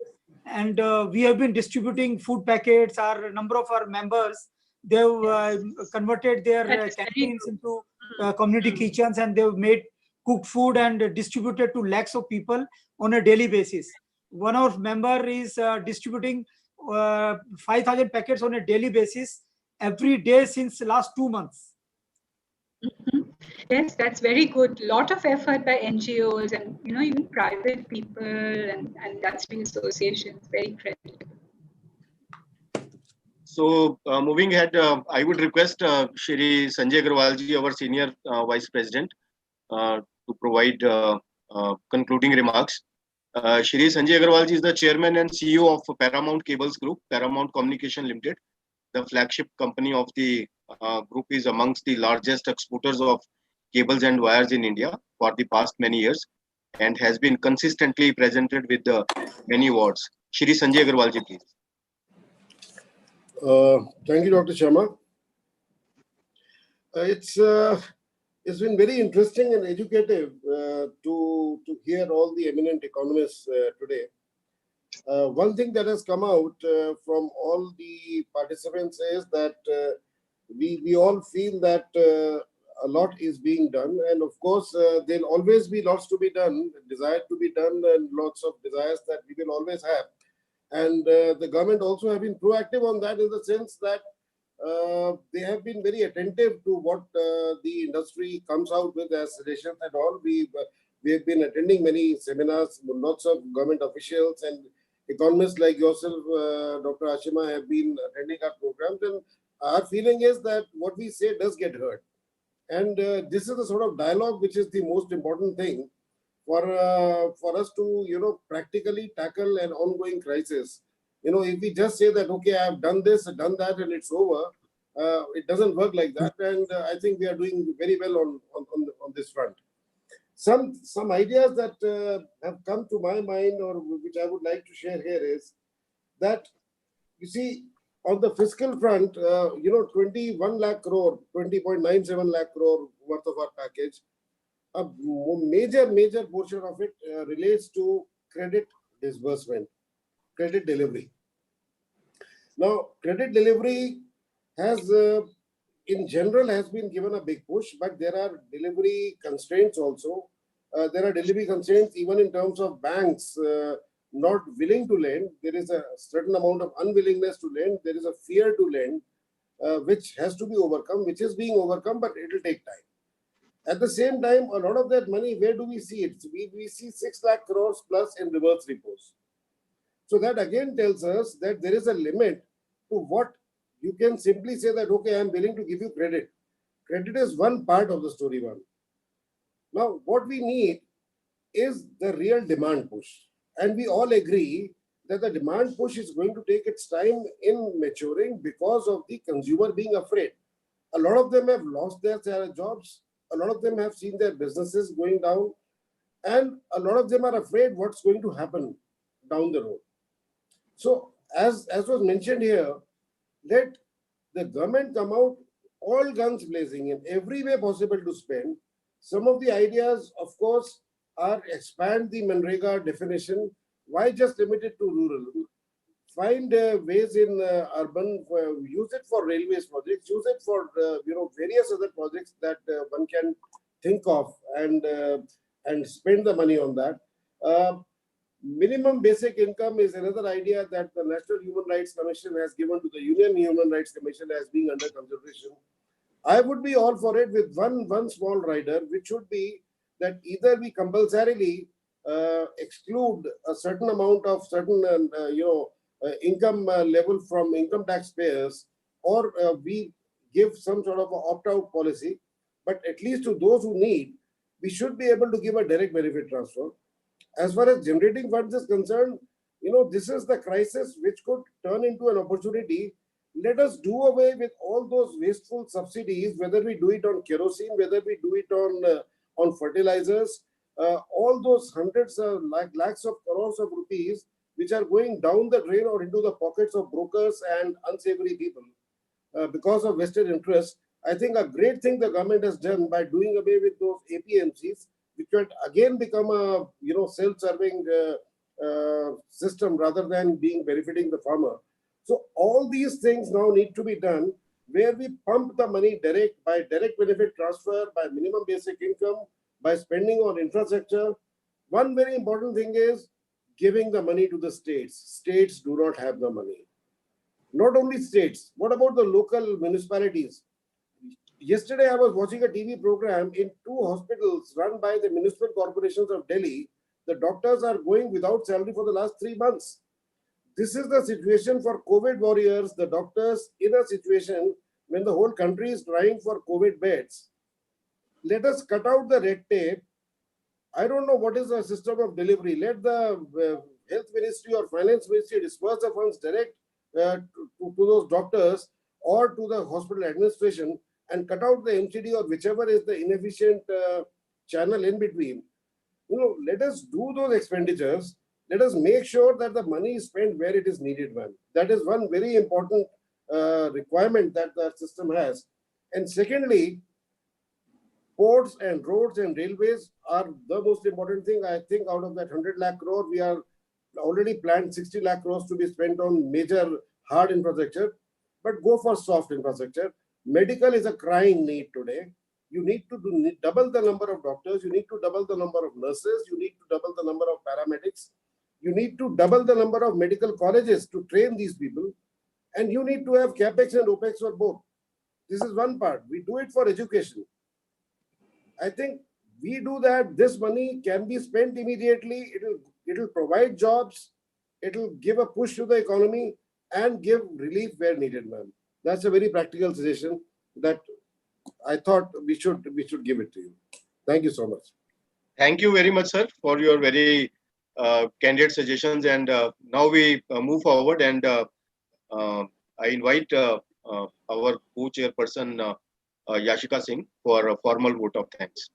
and we have been distributing food packets. Our number of our members, they've converted their That is very canteens good. into community kitchens, and they've made cooked food and distributed to lakhs of people on a daily basis. One of our member is distributing 5,000 packets on a daily basis every day since last 2 months. Yes, that's very good. Lot of effort by NGOs and even private people and industry associations. Very credible. So moving ahead, I would request Shri Sanjay Agrawalji, our Senior Vice President, to provide concluding remarks. Shri Sanjay Agrawalji is the Chairman and CEO of Paramount Cables Group, Paramount Communication Limited. The flagship company of the group is amongst the largest exporters of cables and wires in India for the past many years and has been consistently presented with many awards. Shri Sanjay Agrawalji, please. Thank you, Dr. Sharma. It's been very interesting and educative to hear all the eminent economists today. One thing that has come out from all the participants is that we all feel that a lot is being done, and of course there'll always be lots to be done, desired to be done, and lots of desires that we will always have. And the government also have been proactive on that, in the sense that they have been very attentive to what the industry comes out with as suggestions and all. We have been attending many seminars. Lots of government officials and economists like yourself, Dr. Ashima, have been attending our programs, and our feeling is that what we say does get heard. And this is the sort of dialogue which is the most important thing for us to practically tackle an ongoing crisis. If we just say that, okay, I have done this, done that, and it's over, it doesn't work like that. And I think we are doing very well on this front. Some ideas that have come to my mind, or which I would like to share here, is that, you see, on the fiscal front, 21 lakh crore, 20.97 lakh crore worth of our package, a major portion of it relates to credit disbursement, credit delivery. Now, credit delivery has, in general, has been given a big push, but there are delivery constraints also. There are delivery constraints even in terms of banks not willing to lend. There is a certain amount of unwillingness to lend. There is a fear to lend, which has to be overcome, which is being overcome, but it will take time. At the same time, a lot of that money, where do we see it? We see 6 lakh crores plus in reverse repos. So that again tells us that there is a limit to what you can simply say that, okay, I'm willing to give you credit. Credit is one part of the story one. Now, what we need is the real demand push. And we all agree that the demand push is going to take its time in maturing because of the consumer being afraid. A lot of them have lost their jobs. A lot of them have seen their businesses going down. And a lot of them are afraid what's going to happen down the road. So, as was mentioned here, let the government come out all guns blazing in every way possible to spend. Some of the ideas, of course, are expand the Manrega definition. Why just limit it to rural? Find ways in urban, use it for railways projects, use it for various other projects that one can think of, and spend the money on that. Minimum basic income is another idea that the National Human Rights Commission has given to the Union Human Rights Commission as being under consideration. I would be all for it with one small rider, which should be that either we compulsorily exclude a certain amount of certain income level from income taxpayers, or we give some sort of a opt-out policy. But at least to those who need, we should be able to give a direct benefit transfer. As far as generating funds is concerned, this is the crisis which could turn into an opportunity. Let us do away with all those wasteful subsidies, whether we do it on kerosene, whether we do it on fertilizers, all those hundreds of lakhs of crores of rupees which are going down the drain or into the pockets of brokers and unsavory people because of vested interests. I think a great thing the government has done by doing away with those APMCs, which will again become a self-serving system rather than benefiting the farmer. So all these things now need to be done, where we pump the money by direct benefit transfer, by minimum basic income, by spending on infrastructure. One very important thing is giving the money to the states. States do not have the money. Not only states, what about the local municipalities? Yesterday, I was watching a TV program in 2 hospitals run by the municipal corporations of Delhi. The doctors are going without salary for the last 3 months. This is the situation for COVID warriors, the doctors, in a situation when the whole country is trying for COVID beds. Let us cut out the red tape. I don't know what is the system of delivery. Let the health ministry or finance ministry disperse the funds direct to those doctors or to the hospital administration, and cut out the MCD or whichever is the inefficient channel in between. Let us do those expenditures. Let us make sure that the money is spent where it is needed, man. That is one very important requirement that the system has. And secondly, ports and roads and railways are the most important thing. I think out of that 100 lakh crore, we are already planned 60 lakh crores to be spent on major hard infrastructure, but go for soft infrastructure. Medical is a crying need today. You need to double the number of doctors. You need to double the number of nurses. You need to double the number of paramedics. You need to double the number of medical colleges to train these people. And you need to have capex and opex for both. This is one part. We do it for education. I think we do that. This money can be spent immediately. It'll provide jobs. It'll give a push to the economy and give relief where needed, ma'am. That's a very practical suggestion that I thought we should give it to you. Thank you so much. Thank you very much, sir, for your very candid suggestions. And now we move forward, and I invite our co-chairperson, Yashika Singh, for a formal vote of thanks.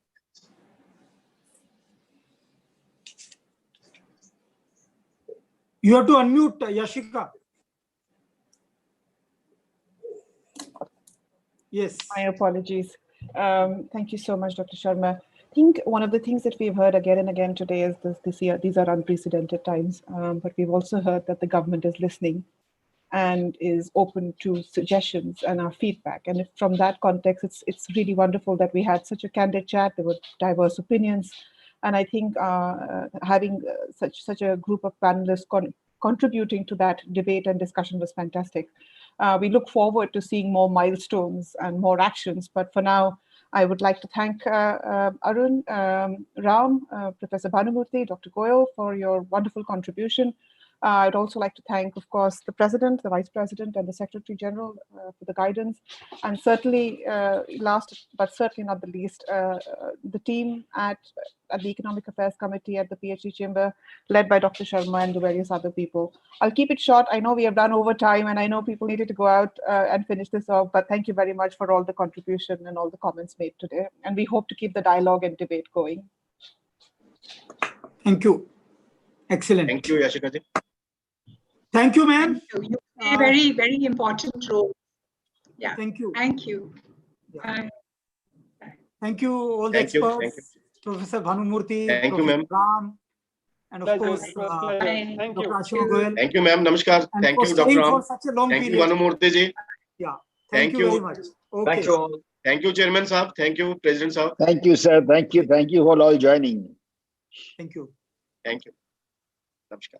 You have to unmute, Yashika. Yes. My apologies. Thank you so much, Dr. Sharma. I think one of the things that we've heard again and again today is this year, these are unprecedented times, but we've also heard that the government is listening and is open to suggestions and our feedback. And from that context, it's really wonderful that we had such a candid chat. There were diverse opinions. And I think having such a group of panelists contributing to that debate and discussion was fantastic. We look forward to seeing more milestones and more actions. But for now, I would like to thank Arun, Ram, Professor Bhanumurthy, Dr. Goyal for your wonderful contribution. I'd also like to thank, of course, the President, the Vice President, and the Secretary General for the guidance. And certainly, last but certainly not the least, the team at the Economic Affairs Committee at the PhD Chamber, led by Dr. Sharma and the various other people. I'll keep it short. I know we have done overtime, and I know people needed to go out and finish this off, but thank you very much for all the contribution and all the comments made today. And we hope to keep the dialogue and debate going. Thank you. Excellent. Thank you, Yashika ji. Thank you, ma'am. You play a very, very important role. Yeah. Thank you. Thank you. Bye. Thank you, all the Thank you. experts, Professor Bhanumurthy, Thank you, Professor ma'am. Ram, and of Pleasure. course, It was pleasure. Thank Dr. you. Ashok Goyal, Thank you, ma'am. Namaskar. and Thank for you, Dr. staying Ram. for such a long Thank you, period. Bhanumurthy ji. Yeah, Thank thank you you. very much. Okay. Thank you all. Thank you, Chairman Saab. Thank you, President Saab. Thank you, sir. Thank you. Thank you for all joining. Thank you. Thank you. Namaskar.